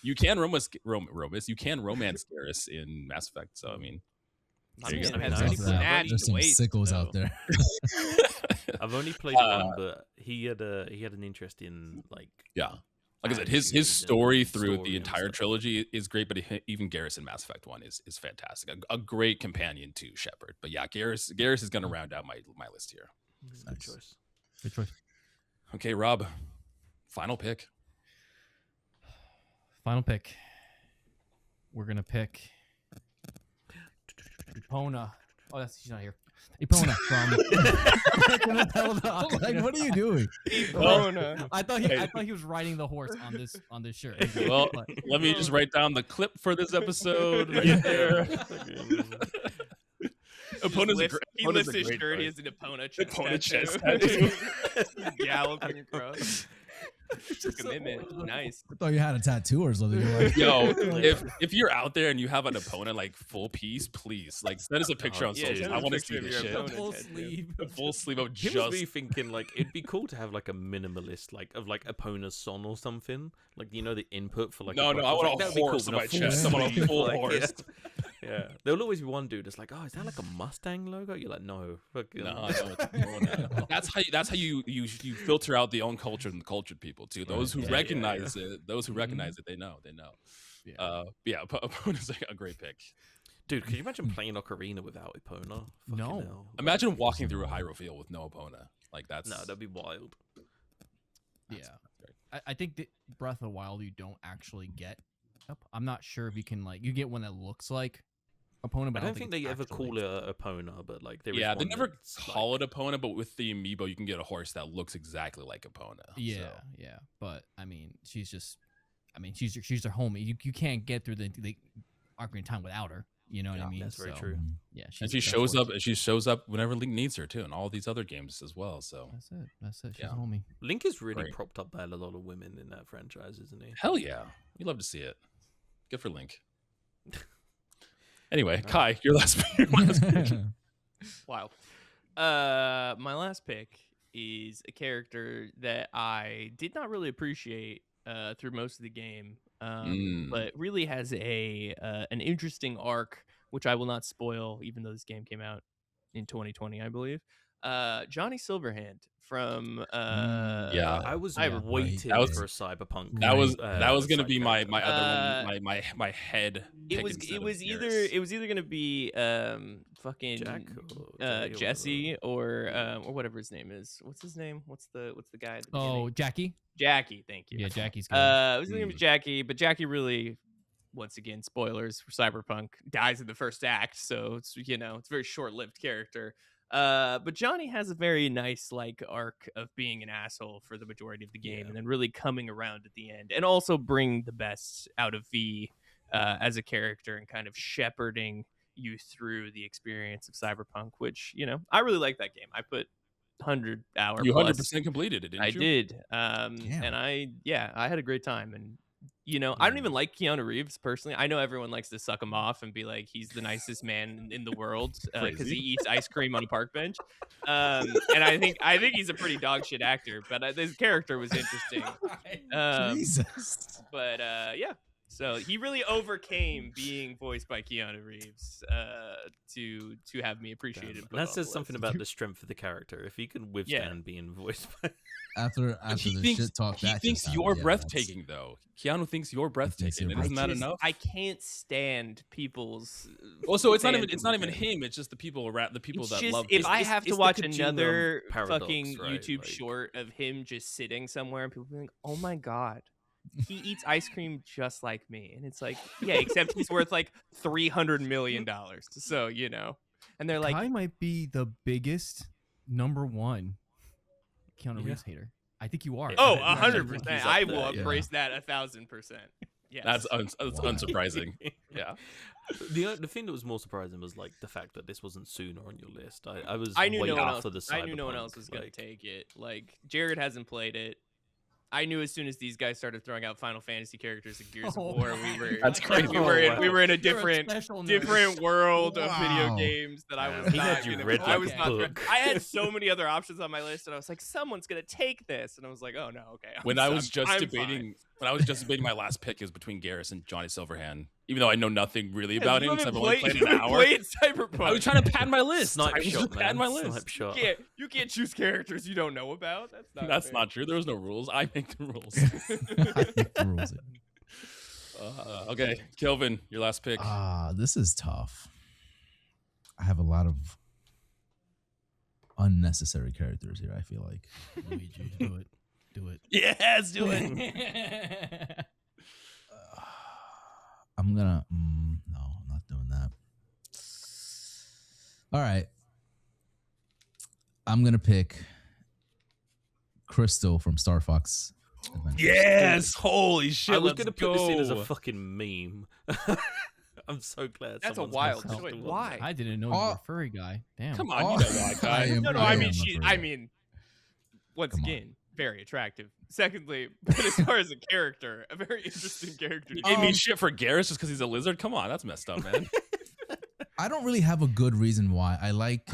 you can romance Garrus in Mass Effect. So I mean, there you Man go. has Nice. any There's snatchy There's some waist, sickos though. out there. I've only played one, but he had an interest in like. Yeah. Like I said, his Attitude story and through story the and entire stuff. trilogy is great, but even Garrus in Mass Effect 1 is fantastic. A great companion to Shepard. But yeah, Garrus is going to round out my list here. Good Nice. choice. Good choice. Okay, Rob, final pick. Final pick. We're gonna pick Epona. Oh, she's not here. Epona from. Like, what are you doing? Epona. I thought he was riding the horse on this shirt. Well, But- let me just write down the clip for this episode right there. Epona's a He Epona's lifts a his great shirt. He choice. has an Epona chest Epona chest tattoo. Galloping across. Commitment. Nice. I thought you had a tattoo or something. You're like, Yo, if you're out there and you have an opponent like full piece, please like send us a picture on Yeah, social. send I us a want to picture see of this your shit. opponent. full tattoo. sleeve. A full sleeve of He was just. me thinking like it'd be cool to have like a minimalist like Epona's son or something, like the input for like. No, I want a that'd be horse cool, on with my full chest. I want a sleeve, full like, horse. Yeah, there'll always be one dude that's like, oh, is that like a Mustang logo? You're like, no, fucking. No, that's how you filter out the uncultured and the cultured people too. Those who Yeah, recognize it, those who Mhm. recognize it, they know. Yeah. Epona's like a great pick. Dude, could you imagine playing Ocarina without Epona? Fucking No. hell. Imagine walking through a Hyrule Field with no Epona. Like that's No, that'd be wild. Yeah. I think that Breath of the Wild you don't actually get. I'm not sure if you can you get one that looks like Epona, but I don't think they it's ever actually- call it a Epona, but like there is yeah, they one never that's, call it Epona, but with the amiibo, you can get a horse that looks exactly like Epona. Yeah, So, yeah. But I mean, she's their homie. You can't get through the Ocarina of Time without her. You know what I mean? That's very So, true. Yeah, and she that's shows what up. She shows up whenever Link needs her too, and all these other games as well. So That's it. She's Yeah. a homie. Link is really Great. propped up by a lot of women in that franchise, isn't he? hell yeah, we love to see it. Good for Link. Anyway, Kai, your last pick. Wow. My last pick is a character that I did not really appreciate through most of the game, but really has an interesting arc, which I will not spoil, even though this game came out in 2020, I believe. Johnny Silverhand from I was waiting for a cyberpunk. That was gonna be my other one, my head. It was either gonna be fucking Jack Jesse or whatever his name is. What's his name? What's the guy at the beginning? Jackie. Jackie, thank you. Yeah, Jackie's good. It was gonna be Jackie, but Jackie really, once again, spoilers for Cyberpunk, dies in the first act, so it's it's a very short-lived character. But Johnny has a very nice arc of being an asshole for the majority of the game, and then really coming around at the end, and also bring the best out of V as a character and kind of shepherding you through the experience of Cyberpunk, which I really like that game. I put 100 hours. You 100% completed it, didn't you? I did, and I had a great time, and I don't even like Keanu Reeves personally. I know everyone likes to suck him off and be like he's the nicest man in the world because he eats ice cream on a park bench. And I think he's a pretty dog shit actor, but his character was interesting. Jesus. But yeah. So he really overcame being voiced by Keanu Reeves to have me appreciate it. That says something about the strength of the character. If he can withstand being voiced by after the shit talk, he thinks you're breathtaking though. Keanu thinks you're breathtaking. Isn't that enough? I can't stand people's. Well, so it's not even him. It's just the people that love. If I have to watch another paradox, fucking right? YouTube short of him just sitting somewhere and people being like, "Oh my god." He eats ice cream just like me, and it's like, yeah, except he's worth $300 million. So and they're like, Kai might be the biggest number one Keanu Reeves hater. I think you are. Oh, 100%. I will embrace that 1,000%. Yes. That's unsurprising. Yeah. The thing that was more surprising was the fact that this wasn't sooner on your list. I knew no one else was gonna take it. Jared hasn't played it. I knew as soon as these guys started throwing out Final Fantasy characters in Gears of War, we were that's crazy. We were in a different world of video games that I was not. I had so many other options on my list, and I was like, someone's gonna take this, and I was like, oh no, okay. When I was just debating my last pick is between Garrus and Johnny Silverhand. Even though I know nothing really about him, because I've only played an hour. Cyberpunk. I was trying to pad my list. Pad my list. You can't choose characters you don't know about. That's not true. There was no rules. I make the rules. I make the rules. Okay, Kelvin, your last pick. This is tough. I have a lot of unnecessary characters here. I feel like. Luigi, do it. Yes, do it. I'm gonna no, I'm not doing that. All right, I'm gonna pick Crystal from Star Fox Adventures. Yes, holy shit! I was gonna put this in as a fucking meme. I'm so glad. That's a wild choice. Why? I didn't know you were a furry guy. Damn. Come on, you know why, Kai. I mean, once again, very attractive. Secondly, but as far as a character, a very interesting character. You gave me shit for Garrus just because he's a lizard? Come on, that's messed up, man. I don't really have a good reason why. I like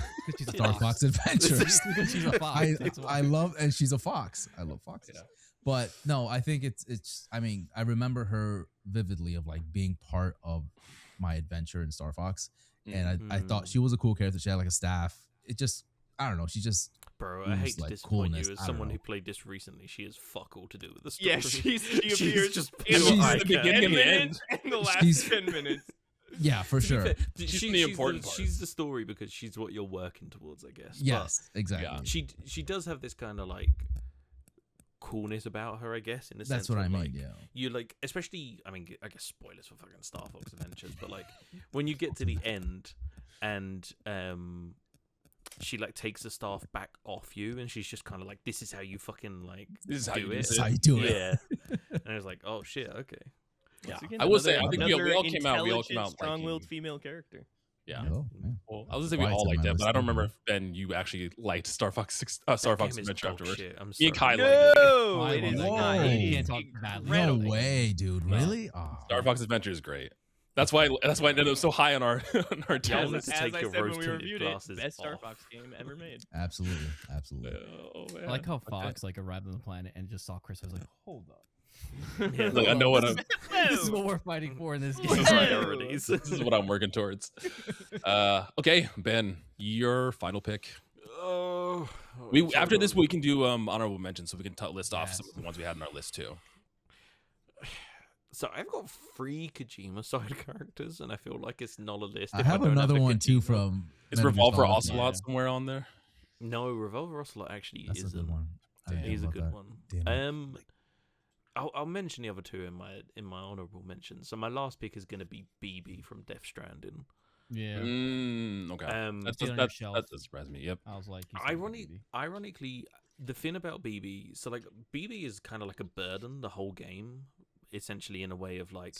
Star Fox Adventures. She's a fox. I love, and she's a fox. I love foxes. Yeah. But no, I think it's. I mean, I remember her vividly of being part of my adventure in Star Fox, and I thought she was a cool character. She had a staff. It just, I don't know. She just. Bro, I hate to disappoint you. As someone who played this recently, she has fuck all to do with the story. Yeah, she appears just in the beginning and the end. In the last 10 minutes. Yeah, for sure. She's the important part. She's the story because she's what you're working towards, I guess. Yes, but exactly. Yeah. She does have this kind of coolness about her, I guess. In a sense, that's what I mean. Yeah, you especially. I mean, I guess spoilers for fucking Star Fox Adventures, but when you get to the end, and she takes the staff back off you, and she's just kind of this is how you fucking this is how you do it. This is how you do it. Yeah, and I was like, oh shit, okay. Yeah, I will say, I think we all came out. Strong-willed female character. Yeah. Oh, man. Well, I was gonna say we Why it's all on liked my it, list but I don't too, remember bro. if Ben you actually liked Star Fox Game is Adventure dog afterwards. shit. I'm Me and sorry. Kai liked it. No, I it love is that not. game. It You is can't talk badly. No incredible. way, dude. No. Really? Oh, Star Fox Adventure is great. That's why it was so high on our on our Y'all tier need list. to As take I your said when we rose-tinted reviewed it, glasses best Star off. Fox game ever made. absolutely, absolutely. Oh man. I like how Okay. Fox like arrived on the planet and just saw Chris. I was like, hold up. Yeah, Like, I know what I'm This is what we're fighting for in this Whoa. game. priorities. this is what I'm working towards. Okay, Ben, your final pick. Oh, We after this we can do honorable mentions, so we can list off some Yes. of the ones we had on our list too. So I've got 3 Kojima side characters, and I feel like it's not a list. I if have don't another a one too Kojima. from. Is Metal Gear Revolver Solid. Ocelot Yeah. somewhere on there? No, Revolver Ocelot actually That's a isn't. good one. I didn't He's know a about good that. one. Damn it. I'll mention the other 2 in my honorable mentions. So my last pick is going to be BB from Death Stranding. Yeah. Okay. That's Sit on your That shelf. does surprise me. Yep. I was like, you said BB. Ironically, the thing about BB, so like BB is kind of like a burden the whole game, essentially, in a way of like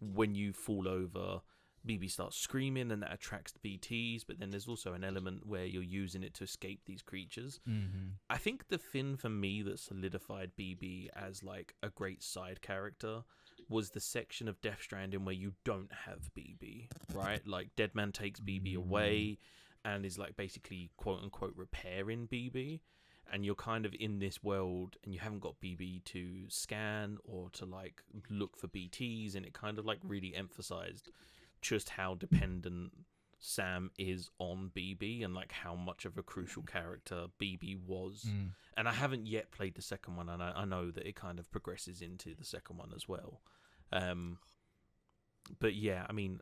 when you fall over, BB starts screaming and that attracts the BTs, but then there's also an element where you're using it to escape these creatures. Mm-hmm. I think the thing for me that solidified BB as like a great side character was the section of Death Stranding where you don't have BB, right? Like Deadman takes BB away and is like basically quote unquote repairing BB, and you're kind of in this world and you haven't got BB to scan or to like look for BTs, and it kind of like really emphasized just how dependent Sam is on BB and like how much of a crucial character BB was. And I haven't yet played the second one, and I know that it kind of progresses into the second one as well. But yeah, I mean,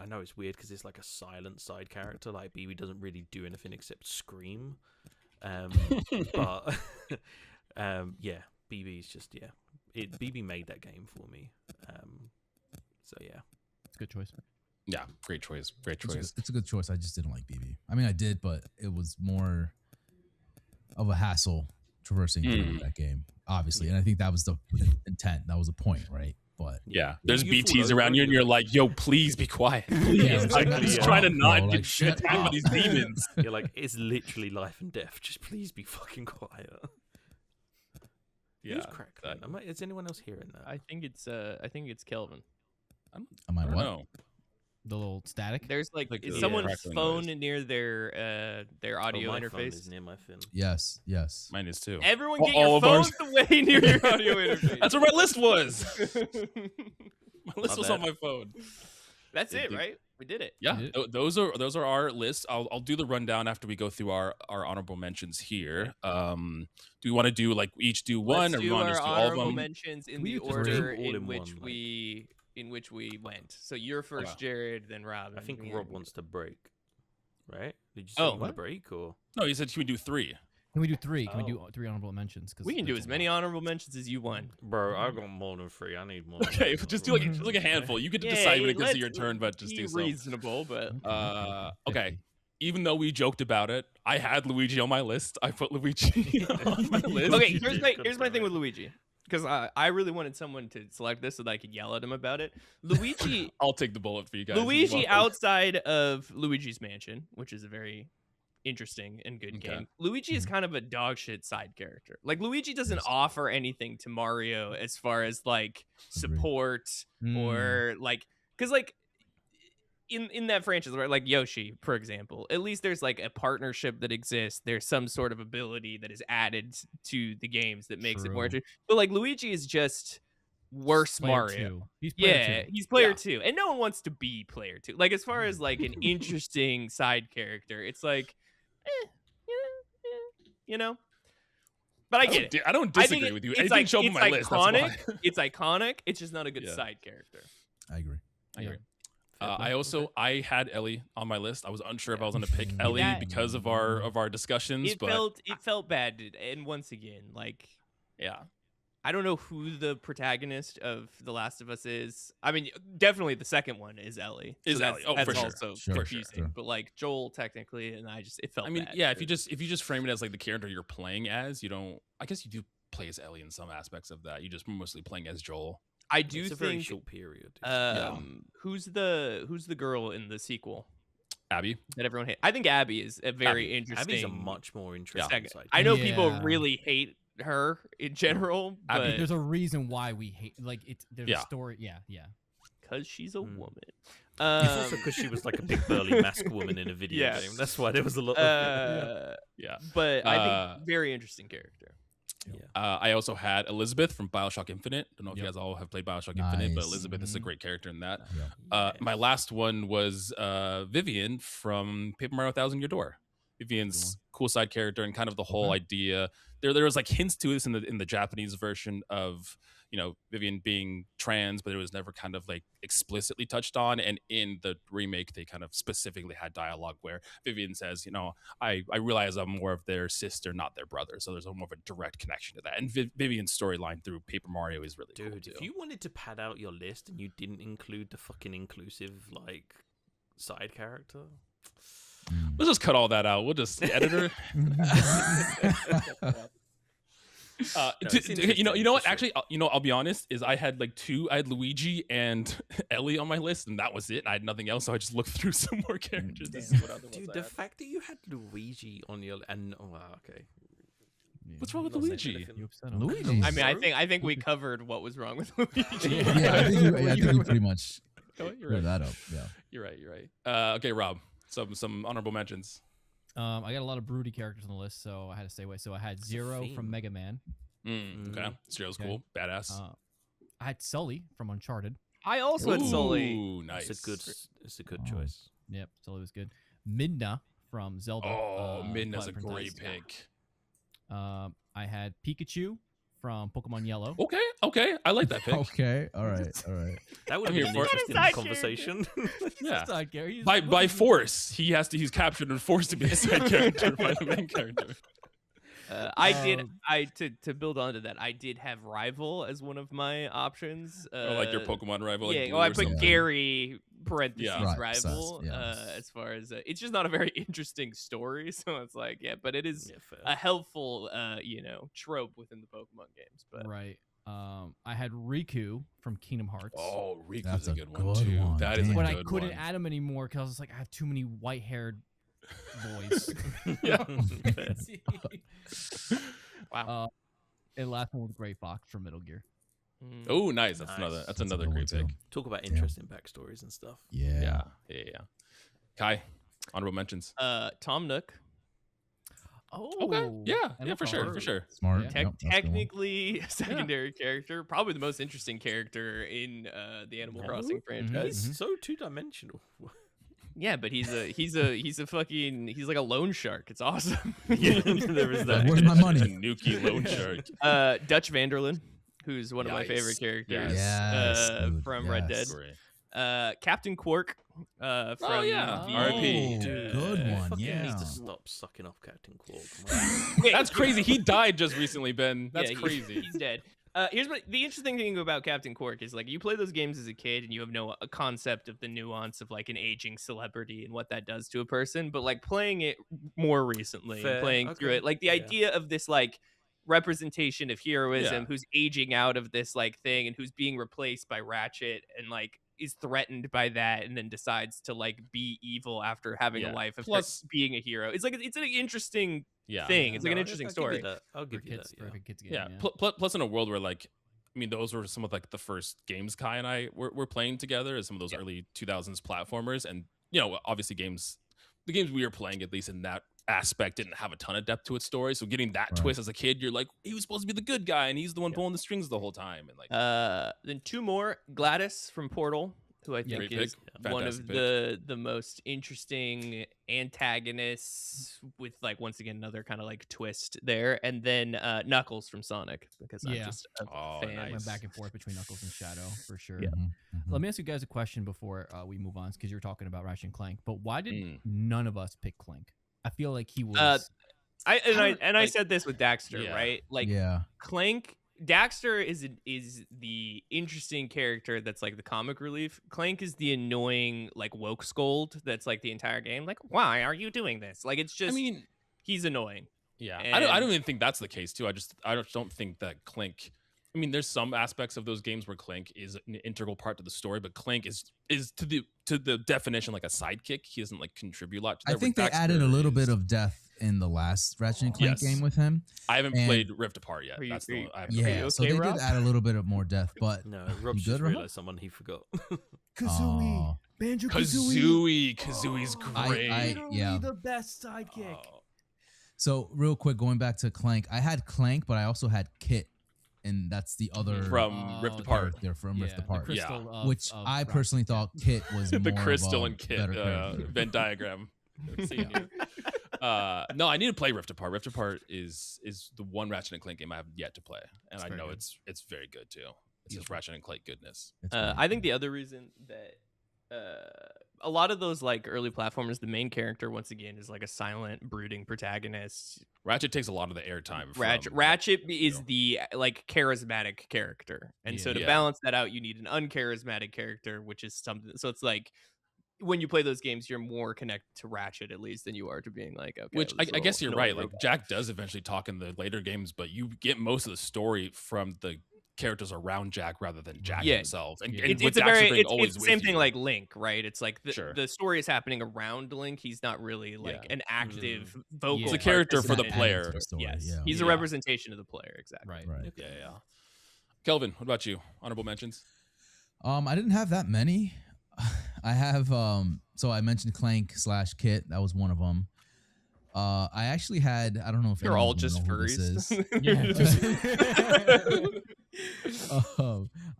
I know it's weird because it's like a silent side character. Like BB doesn't really do anything except scream. But yeah, BB is just BB made that game for me. So yeah, It's a good choice. Yeah, great choice. Great choice. It's a good choice. I just didn't like BB. I mean, I did, but it was more of a hassle traversing through that game, obviously. And I think that was the intent. That was the point, right? But Yeah, there's You fall BTs around over, you, and you're like, "Yo, please be quiet." Yeah, it's Like, like, just shut trying to up, not bro, get like, shut attacked by up. these demons. you're like, it's literally life and death. Just please be fucking quiet. Yeah, Who's crackling? Is anyone else hearing that? I think it's Kelvin. Am I I don't what? know. The little static. There's like, Like is the someone's crackling phone noise. near their audio my phone interface. is near my fin. Yes, yes. Mine is too. Everyone All- get all your of ours. phones away near your audio interface. That's what my list was. My list My was on bad. my phone. That's it, Indeed. right? We did it. Yeah, Yeah. those are our lists. I'll do the rundown after we go through our honorable mentions here. Do we want to do like each do one, Let's or we do want to our just do all of honorable them? mentions in we the do three? order All in in which one, we went. So you're first, Jared, then Rob. I and think me. Rob wants to break. Right? Did you say Oh, you want what? to break or? No, you said can we do 3? Can we do 3? Can we Oh. do 3 honorable mentions? We can do there's as a many lot. honorable mentions as you want. Bro, I've got more than 3. I need more. Okay, just do like a handful. You get to decide when it gets to your turn, but just be do some. reasonable. But Okay. 50. Even though we joked about it, I had Luigi on my list. I put Luigi on my list. okay, You here's did. my thing with Luigi, because I really wanted someone to select this so that I could yell at him about it. Luigi, I'll take the bullet for you guys. You're Luigi welcome. outside of Luigi's Mansion, which is a very interesting and good Okay. game. Luigi is kind of a dog shit side character. Like Luigi doesn't offer anything to Mario as far as like support or like, because like in that franchise, right, like Yoshi, for example, at least there's like a partnership that exists. There's some sort of ability that is added to the games that makes it more True. interesting. But like Luigi is just worse Player Mario. 2. He's player Yeah, 2. he's player Yeah. 2, and no one wants to be player 2. Like as far as like an interesting side character, it's like, you know. But I get it. I don't I think disagree it- with you. it's It like- didn't show up on it's my list. That's iconic. why. It's iconic. It's just not a good Yeah. side character. I agree. I agree. Fair play. I also I had Ellie on my list. I was unsure if I was going to pick Ellie That- because of our discussions, It but felt bad, dude. And once again, like yeah, I don't know who the protagonist of The Last of Us is. I mean, definitely the second one is Ellie. Is that's, Ellie. Oh, that's for sure. also Sure, confusing. sure. But like Joel, technically, and it felt. I mean, bad, yeah. If you dude. just frame it as like the character you're playing as, you don't. I guess you do play as Ellie in some aspects of that. You just mostly playing as Joel. I do It's a very think. short period. Who's the girl in the sequel? Abby. that everyone hates. I think Abby is a very interesting. Abby's a much more interesting second. side. I know people Yeah. really hate her in general, Abby, but There's a reason why we hate. Like it's there's Yeah. a story. Yeah. because she's a woman. It's also because she was like a big burly mask woman in a video Yes. game. That's why there was a lot of Yeah. But I think very interesting character. I also had Elizabeth from Bioshock Infinite. Don't know if you Yep. guys all have played Bioshock Infinite, but Nice. Elizabeth is a Mhm. great character in that. Yeah. My last one was Vivian from Paper Mario Thousand Year Door. Vivian's cool side character and kind of the whole idea. There was like hints to this in the Japanese version of Vivian being trans, but it was never kind of like explicitly touched on. And in the remake, they kind of specifically had dialogue where Vivian says, I realize I'm more of their sister, not their brother. So there's more of a direct connection to that. And Vivian's storyline through Paper Mario is really cool Dude, too. if you wanted to pad out your list and you didn't include the fucking inclusive like side character, Let's just cut all that out. We'll just editor. it's You know what? for sure. Actually, I'll be honest. Is I had like two. I had Luigi and Ellie on my list, and that was it. I had nothing else, so I just looked through some more characters to see what other ones dude, I the had. fact that you had Luigi on your okay. What's wrong with Not saying Luigi? anything. You upset him. Luigi. I mean, I think we covered what was wrong with Luigi. Yeah, I think you pretty much You're cleared right. that up. Yeah. You're right. Okay, Rob. Some honorable mentions. I got a lot of broody characters on the list, so I had to stay away. So I had Zero theme. from Mega Man. Okay, Zero's Okay. cool, badass. I had Sully from Uncharted. I also had Sully. Ooh, nice. It's a good Oh. choice. Yep, Sully was good. Midna from Zelda. Oh, Midna's a Twilight great Princess. pick. I had Pikachu from Pokemon Yellow. Okay, I like that pick. Okay. All right. That would I'm be here an for it. interesting Side conversation. Yeah. Not Gary. He's By looking- force, he's captured and forced to be a side character by the main character. To build onto that, I did have Rival as one of my options. Or like your Pokemon rival. Like Yeah, Blue well, I or put something. Gary parentheses Yeah. Right, Rival. yes. As far as it's just not a very interesting story, so it's like but it is Yeah, fair. a helpful trope within the Pokemon games. But Right. I had Riku from Kingdom Hearts. Oh, Riku's That's a a good one good too. one, That is a damn. but good I couldn't one. add him anymore because I was like, I have too many white-haired boys. Yeah. wow. And last one was Gray Fox from Metal Gear. Oh, nice. That's Nice. another That's a another good one, great too. pick. Talk about Yeah. interesting backstories and stuff. Yeah. Yeah. Kai, honorable mentions. Tom Nook. Oh, Okay. Yeah. I Yeah, love for sure. Tom. For sure. Smart. Yeah. Yep, that's a good one. Technically a secondary character, probably the most interesting character in the Animal Crossing franchise. He's so two-dimensional. Yeah, but he's a fucking he's like a loan shark. It's awesome. Yeah, there is that. Where's my money? Tanuki Lone Shark. Dutch Vanderlyn, who's one of my Nice. favorite characters Yes, dude, from Red Dead. yes. Great. Captain Quark from yeah. the R.I.P. Dude, Good one, fucking yeah. need to stop sucking off Captain Quark. Man. Wait, That's crazy. He died just recently, Ben. That's yeah, crazy. He's dead. Here's what the interesting thing about Captain Quark is, like, you play those games as a kid and you have no concept of the nuance of like an aging celebrity and what that does to a person, but like playing it more recently, Fair, and playing through okay, it, like the yeah. idea of this like representation of heroism Yeah. who's aging out of this like thing and who's being replaced by Ratchet and like is threatened by that and then decides to like be evil after having Yeah. a life of Plus- being a hero. It's like it's an interesting Yeah. thing. It's like an No, interesting I'll story. Give you that. I'll give For you kids, that. for Yeah. a kids game. Yeah. Plus, in a world where like, I mean, those were some of like the first games Kai and I were playing together, as some of those early 2000s platformers, and obviously the games we were playing, at least in that aspect, didn't have a ton of depth to its story. So getting that Right. twist as a kid, you're like, he was supposed to be the good guy, and he's the one pulling the strings the whole time, and like, Then two more. Gladys from Portal, who I think Great is pick. one Fantastic of the most interesting antagonists with like once again another kind of like twist there. And then Knuckles from Sonic, because I'm Yeah. just a Oh, fan. nice. Went back and forth between Knuckles and Shadow for sure. Yeah. Mhm, mhm. Let me ask you guys a question before we move on, because you're talking about Ratchet and Clank. But why did Mm. none of us pick Clank? I feel like he was. I like- said this with Daxter, Yeah. right? Like Yeah. Clank. Daxter is the interesting character that's like the comic relief. Clank is the annoying like woke scold that's like the entire game. Like, why are you doing this? Like, it's just I mean, he's annoying. yeah, And- I don't even think that's the case too. I don't think that Clank I mean, there's some aspects of those games where Clank is an integral part to the story, but Clank is to the definition like a sidekick. He doesn't like contribute a lot to I there. think they added a little bit of depth in the last Ratchet and Clank game with him. I haven't played Rift Apart yet. That's the one I haven't yeah, played. so they did add a little bit of more depth, but No, Rob's just realized someone he forgot. Kazooie. Kazooie's great. Yeah, the best sidekick. So real quick, going back to Clank, I had Clank, but I also had Kit, and that's the other from Rift Apart. They're from Rift Apart, Which I personally thought Kit was the more Crystal of a and Kit better character. Venn diagram. No, I need to play Rift Apart. Rift Apart is the one Ratchet and Clank game I have yet to play, and I know it's very good too. It's just Ratchet and Clank goodness. I think the other reason that a lot of those like early platformers, the main character once again is like a silent, brooding protagonist. Ratchet takes a lot of the airtime. Ratchet is the like charismatic character, and so to balance that out, you need an uncharismatic character, which is something. So it's like when you play those games, you're more connected to Ratchet at least than you are to being like, okay. Which I guess you're right. Like Jack does eventually talk in the later games, but you get most of the story from the characters around Jack rather than Jack himself. And it's the same thing like Link, right? It's like the story is happening around Link. He's not really like an active vocal. He's a character for the player. Yes, he's a representation of the player. Exactly. Right. Yeah. Kelvin, what about you? Honorable mentions? I didn't have that many. I have so I mentioned Clank / Kit. That was one of them. I actually had, I don't know if you're all just furries.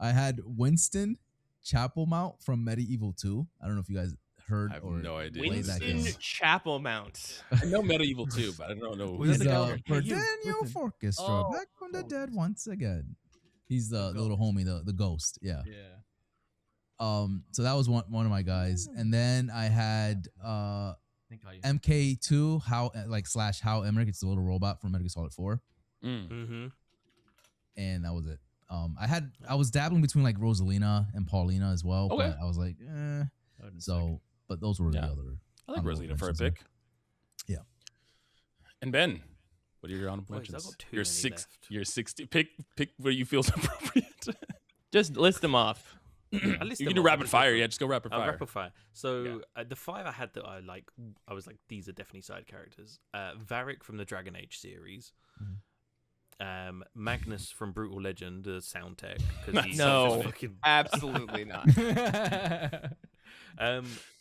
I had Winston Chapel Mount from Medieval 2. I don't know if you guys heard or no idea. Winston Chapel Mount. I know Medieval 2, but I don't know. He's for Daniel Orchestra, back from the dead once again. He's the little homie, the ghost. Yeah. So that was one of my guys, and then I had MK2 how Emmerich. It's the little robot from Metal Gear Solid 4. And that was it. I was dabbling between like Rosalina and Paulina as well, but I was like, so. But those were the other. I like Rosalina for a pick. Yeah. And Ben, what are your honorable mentions? Your 60. Pick what you feel is appropriate. Just list them off. You can do rapid fire. Yeah, just go rapid fire. Rapid fire. So the 5 I had that I was like, these are definitely side characters. Varric from the Dragon Age series. Magnus from Brutal Legend, sound tech. No, absolutely not.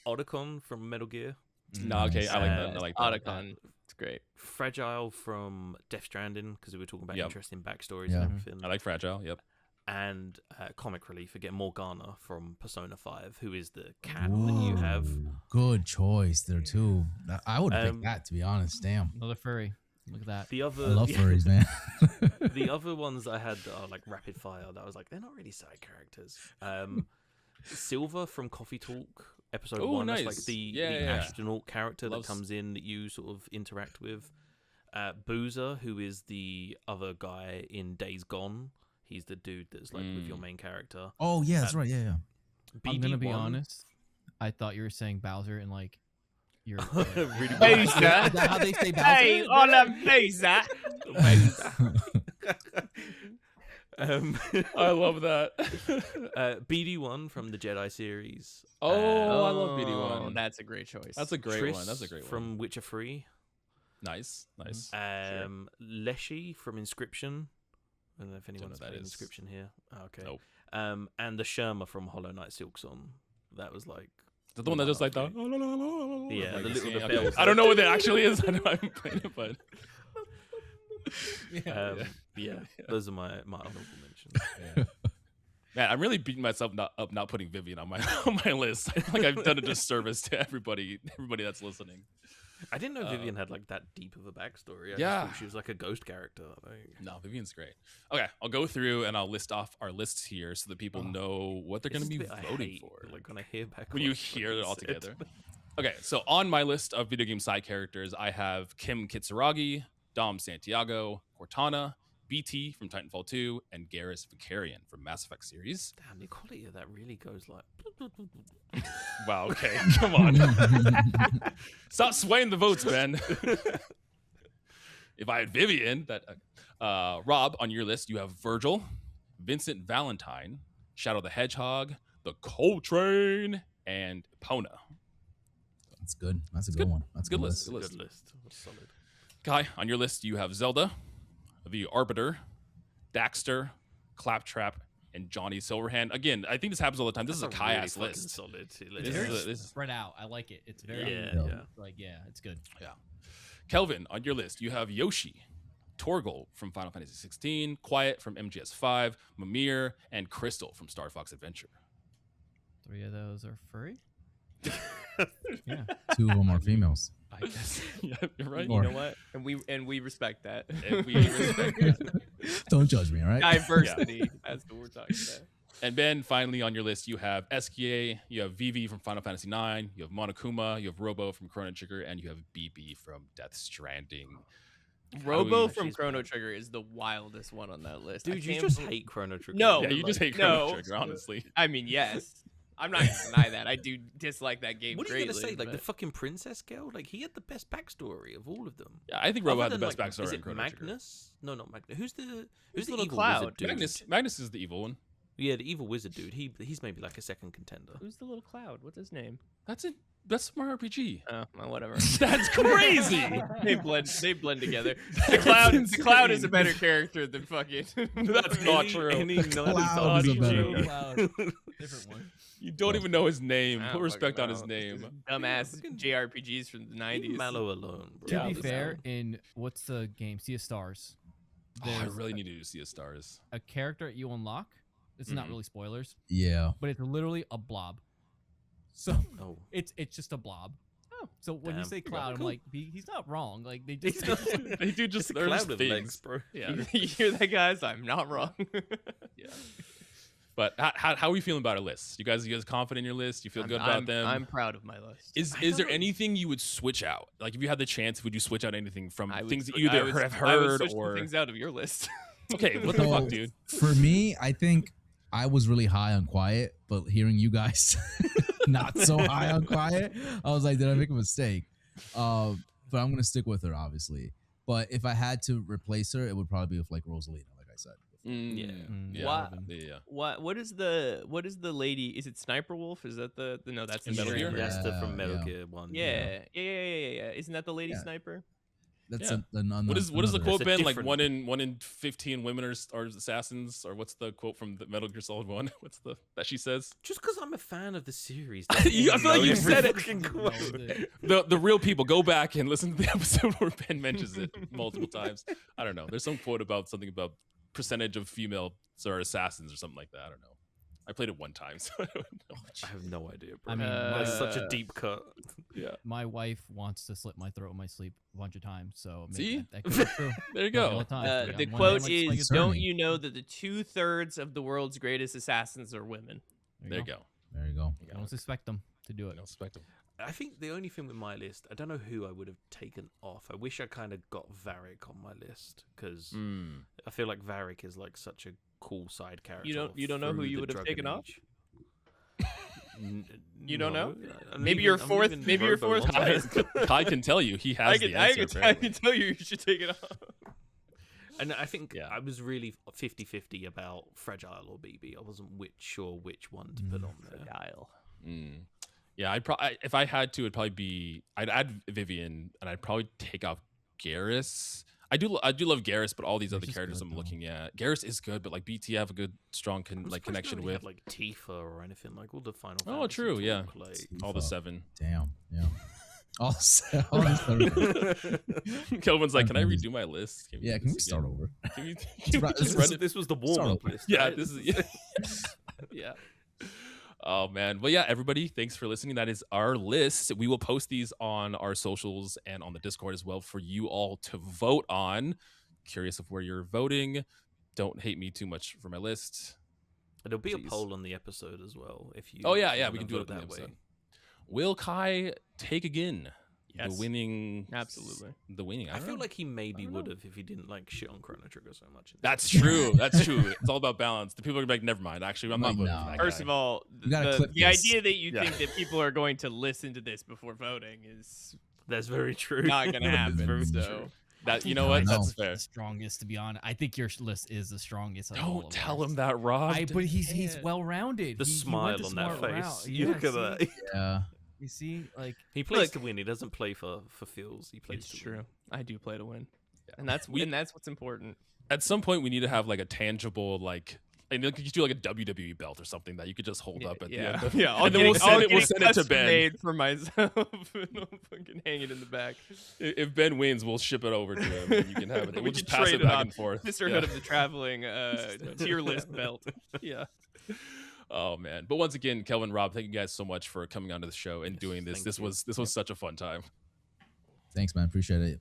Otacon from Metal Gear. No, okay, I like that. I like that. Otacon, it's great. Fragile from Death Stranding, because we were talking about interesting backstories and everything. I like Fragile. Yep. And comic relief again, Morgana from Persona 5, who is the cat that you have. Good choice there too. I would pick that, to be honest. Damn, another furry. Look at that. The other, I love furries, man. The other ones I had that are like rapid fire. That I was like, they're not really side characters. Silver from Coffee Talk episode 1. Nice. That's like the astronaut character that comes in that you sort of interact with. Boozer, who is the other guy in Days Gone. He's the dude that's like with your main character. Oh yeah, that's right. Yeah. I'm gonna be honest. I thought you were saying Bowser and like you're really Bowser. Is that how they say Bowser? Hey, on a Bowser. I love that. BD1 from the Jedi series. I love BD1. That's a great choice. That's a great Triss one. That's a great one. From Witcher 3. Nice. Leshy from Inscription. I don't know if anyone's played Inscription here. Oh, okay. Nope. And the Sherma from Hollow Knight Silksong. That was like... Is that the one that just like the... Yeah, like the little bells. I don't know what that actually is. I haven't played it, but... Those are my honorable mentions. Man, I'm really beating myself up not putting Vivian on my list. I feel like I've done a disservice to everybody that's listening. I didn't know Vivian had like that deep of a backstory. I just thought she was like a ghost character. No, Vivian's great. Okay, I'll go through and I'll list off our lists here so that people know what they're going to be voting for. Like when I hear back, when you hear it all together. Okay, so on my list of video game side characters, I have Kim Kitsuragi, Dom Santiago, Cortana, BT from Titanfall 2, and Garrus Vicarian from Mass Effect series. Damn, the quality of that really goes like... Wow, okay, come on. Stop swaying the votes, Ben. If I had Vivian, Rob, on your list, you have Virgil, Vincent Valentine, Shadow the Hedgehog, the Coltrane, and Pona. That's good. That's a good one. That's a Good good list. list. Good list. Solid. Kai, on your list, you have Zelda, the Arbiter, Daxter, Claptrap, and Johnny Silverhand. Again, I think this happens all the time. This is a Kai-ass really list. Solid. It's very spread out. I like it. It's very it's good. Yeah. Kelvin, on your list, you have Yoshi, Torgal from Final Fantasy 16, Quiet from MGS5, Mimir, and Crystal from Star Fox Adventure. 3 of those are furry. Yeah. 2 of them are females. I guess. Yeah, you're right. You know what? And we respect that. And we respect that. Don't judge me, all right? Diversity. That's what we're talking about. And Ben, finally on your list, you have SKA, you have Vivi from Final Fantasy 9, you have Monokuma, you have Robo from Chrono Trigger, and you have BB from Death Stranding. Robo from Chrono Trigger is the wildest one on that list. Dude, you just hate Chrono Trigger. No. Yeah, you just hate Chrono Trigger, honestly. I mean, yes. I'm not going to deny that. I do dislike that game What are greatly. you going to say? Like, but- the fucking princess girl? Like, he had the best backstory of all of them. Yeah, I think Robo had Other the than, best backstory Is in it Chrono Trigger. Magnus? No, not Magnus. Who's the little evil cloud? wizard dude? Magnus is the evil one. Yeah, the evil wizard dude. He's maybe like a second contender. Who's the little cloud? What's his name? That's it. That's Mario RPG. Oh, well, whatever. That's crazy. They blend together. The cloud is a better character than fucking. That's not true. Cloud is a better Cloud. Different one. You don't even know his name. I Put don't respect fucking on his know. name. Dumbass JRPGs from the 90s. Leave Mallow alone, bro. To Yeah, be this fair, in what's the game? Sea of Stars. Oh, I There's really need to do See a Stars. a character you unlock. It's not Mhm. really spoilers, Yeah. but it's literally a blob. So Oh. it's just a blob. Oh, so when you Damn. say cloud, I'm Cool. like, he's not wrong. Like they just They do just It's a they're cloud just of things. legs, bro. Yeah. You hear that, guys? I'm not wrong. Yeah. But how are we feeling about our list? You guys confident in your list? You feel good about them? I'm proud of my list. Is I there don't know. anything you would switch out? Like if you had the chance, would you switch out anything from I would things that swi- you I either would- have I would heard switch or things out of your list. okay? What the Well, fuck, dude? For me, I think I was really high on Quiet, but hearing you guys not so high on Quiet, I was like, did I make a mistake? But I'm gonna stick with her, obviously. But if I had to replace her, it would probably be with like Rosalina, like I said. Yeah. Wow. Yeah. What is the lady? Is it Sniper Wolf? Is that the no? That's In the Metal shooter. Gear? That's the from Yeah, Metal yeah. Gear 1. Yeah. Isn't that the lady Yeah. sniper? That's Yeah. another. What is the another- quote, a Ben? Like different- 1 in 15 women are assassins, or what's the quote from the Metal Gear Solid 1? What's the that she says? Just because I'm a fan of the series. I feel like you said it. it. The real people, go back and listen to the episode where Ben mentions it multiple times. I don't know. There's some quote about something about percentage of female assassins or something like that. I don't know. I played it one time, so I don't know. I have no idea, bro. I mean, That's such a Uh, deep cut. Yeah. my wife wants to slit my throat in my sleep a bunch of times. So See? maybe that could be true. There you Not all go. the time. Yeah, The one quote day I'm like, is, "Slay "Don't Concerning. you know that the 2/3 of the world's greatest assassins are women?" There you go. There you go. I don't expect them to do I it. don't expect them. I think the only thing with my list, I don't know who I would have taken off. I wish I kind of got Varric on my list because I feel like Varric is like such a cool side character. You don't know who through you the would have Dragon taken off? Age. You don't know? I'm Maybe leaving- your I'm fourth- leaving maybe your Robo fourth on my choice. list. Kai can tell you he has the answer. I apparently. can tell you should take it off. And I think Yeah. I was really 50-50 about Fragile or BB. I wasn't sure which one to put on there. Dial. Yeah, if I had to, it'd probably be I'd add Vivian and I'd probably take out Garrus. I do love Garrus, but all these other Garrus is characters good, I'm though. looking at, Garrus is good, but like BT have a good strong I'm surprised connection nobody with had, like Tifa or anything like all the Final. Oh, Fantasy true, talk, yeah. Like, all the Tifa. 7. Damn. Yeah. All the Kelvin's like, can I Final Fantasy. redo my list? Yeah. do Can we this start again? over? Can we, right, just this run is- it? this was the warm up list. Yeah, right? this is yeah. Oh man, but yeah, everybody, thanks for listening. That is our list. We will post these on our socials and on the Discord as well for you all to vote on. Curious of where you're voting. Don't hate me too much for my list. There'll be Jeez. a poll on the episode as well. If you. Oh yeah, if you yeah, we wanna can do it vote on the that way. episode. Will Kai take again? Yes. The winning. Absolutely. The winning. I don't feel know. like he maybe don't would know. have if he didn't like shit on Chrono Trigger so much. That's true. That's true. It's all about balance. The people are gonna be like, never mind. Actually, I'm not Like, voting no. for that First guy. of all, You gotta clip the this. idea that you Yeah. think that people are going to listen to this before voting is That's very true. not going to That's happen. very So true. That, you think know I what? know. That's fair. the strongest, to be honest. I think your list is the strongest. Of all Don't of tell ours. him that, Rob. But he's Yeah. well rounded. The smile on that face. You look at that. Yeah. You see, like He plays Look. to win. He doesn't play for feels. He plays It's to true. win. I do play to win, Yeah. and that's We- what's important. At some point, we need to have like a tangible, like, and you could do like a WWE belt or something that you could just hold up at the end. Of, yeah. and then we'll send it to Ben. Made for myself, and I'll fucking hang it in the back. If Ben wins, we'll ship it over to him. And you can have it. We We'll just can pass trade it it back on. and forth. Sisterhood of the Traveling tier list belt. Yeah. Oh man. But once again, Kelvin, Rob, thank you guys so much for coming onto the show and Yes, doing this. thank This you. was such a fun time. Thanks, man. Appreciate it.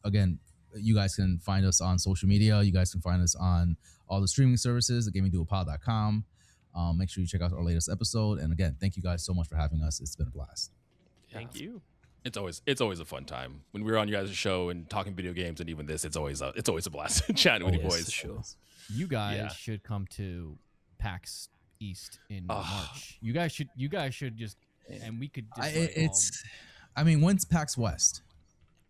Again, you guys can find us on social media. You guys can find us on all the streaming services, thegamingduopod.com. Make sure you check out our latest episode. And again, thank you guys so much for having us. It's been a blast. Thank you. It's always a fun time when we're on you guys' show and talking video games, and even this, it's always a blast chatting with you Yes, boys. for sure. you guys Yeah. should come to PAX East in Oh. March. You guys should just, and we could. Just When's PAX West?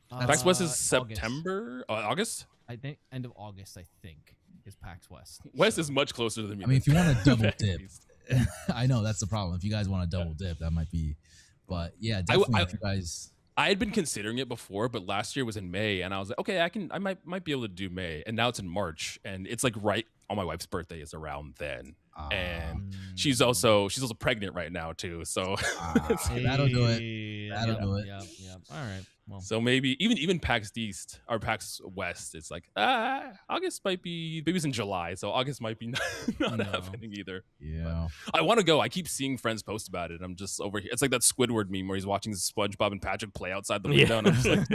PAX West is August. September, August. I think end of August. I think is PAX West. West is much closer than me. I mean, if you want to double than dip, East. I know that's the problem. If you guys want to double dip, that might be. But yeah, definitely. If you guys, I had been considering it before, but last year was in May, and I was like, okay, I might be able to do May, and now it's in March, and it's like right on my wife's birthday is around then, and she's also pregnant right now too, so that'll do it. That'll do it. Yeah. All right. Well, so maybe even PAX East or PAX West, it's like August might be, maybe it's in July, so August might be not No. happening either. Yeah. I want to go. I keep seeing friends post about it. I'm just over here. It's like that Squidward meme where he's watching SpongeBob and Patrick play outside the window, and I'm just like,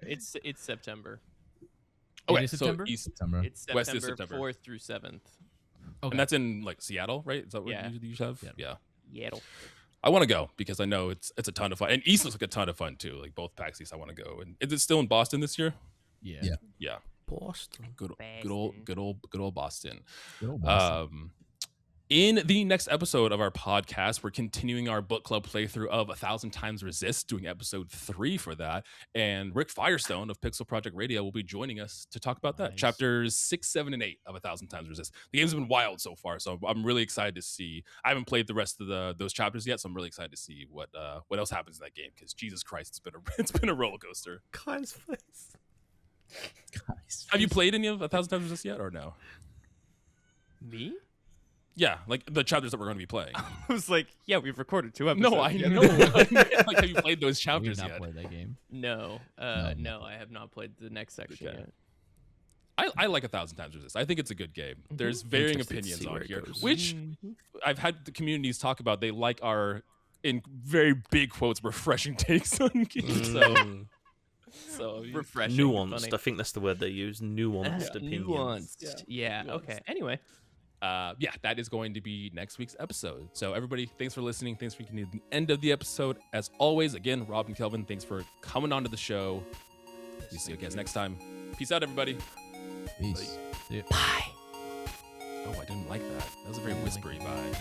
It's September. okay, is so September? East, September. It's West is September September. 4th through 7th. okay. and that's in like Seattle, right? Is that what Yeah. you have? Yeah. Yeah. Yaddle. I want to go because I know it's a ton of fun, and East looks like a ton of fun too. Like both PAX East, I want to go. And is it still in Boston this year? Yeah. Yeah. Yeah, Boston. good old Boston. Good old Boston. In the next episode of our podcast, we're continuing our book club playthrough of 1,000 Times Resist, doing episode 3 for that. And Rick Firestone of Pixel Project Radio will be joining us to talk about that. Nice. Chapters 6, 7, and 8 of 1,000 Times Resist. The game's been wild so far, so I'm really excited to see. I haven't played the rest of those chapters yet, so I'm really excited to see what else happens in that game. Because Jesus Christ, it's been a roller coaster. Kai's face. Guys. Have you played any of 1,000 Times Resist yet, or no? Me? Yeah, like the chapters that we're going to be playing. I was like, yeah, we've recorded 2 episodes. No, I together. know. Like, have you played those We chapters did not yet? play that game. No, No. no, I have not played the next section Okay. yet. I like 1,000 Times Resist. I think it's a good game. There's varying Interested to opinions see on where it here, goes. which I've had the communities talk about. They like our, in very big quotes, refreshing takes on games. So Refreshing. Nuanced. funny. I think that's the word they use. Nuanced opinions. Nuanced. Yeah. Nuanced. Okay. Anyway. yeah, that is going to be next week's episode. So everybody, thanks for listening. Thanks for getting to the end of the episode. As always, again, Rob and Kelvin, thanks for coming on to the show. We'll see you guys next time. Peace out, everybody. Peace. Yeah. Oh, I didn't like that. That was a very whispery vibe.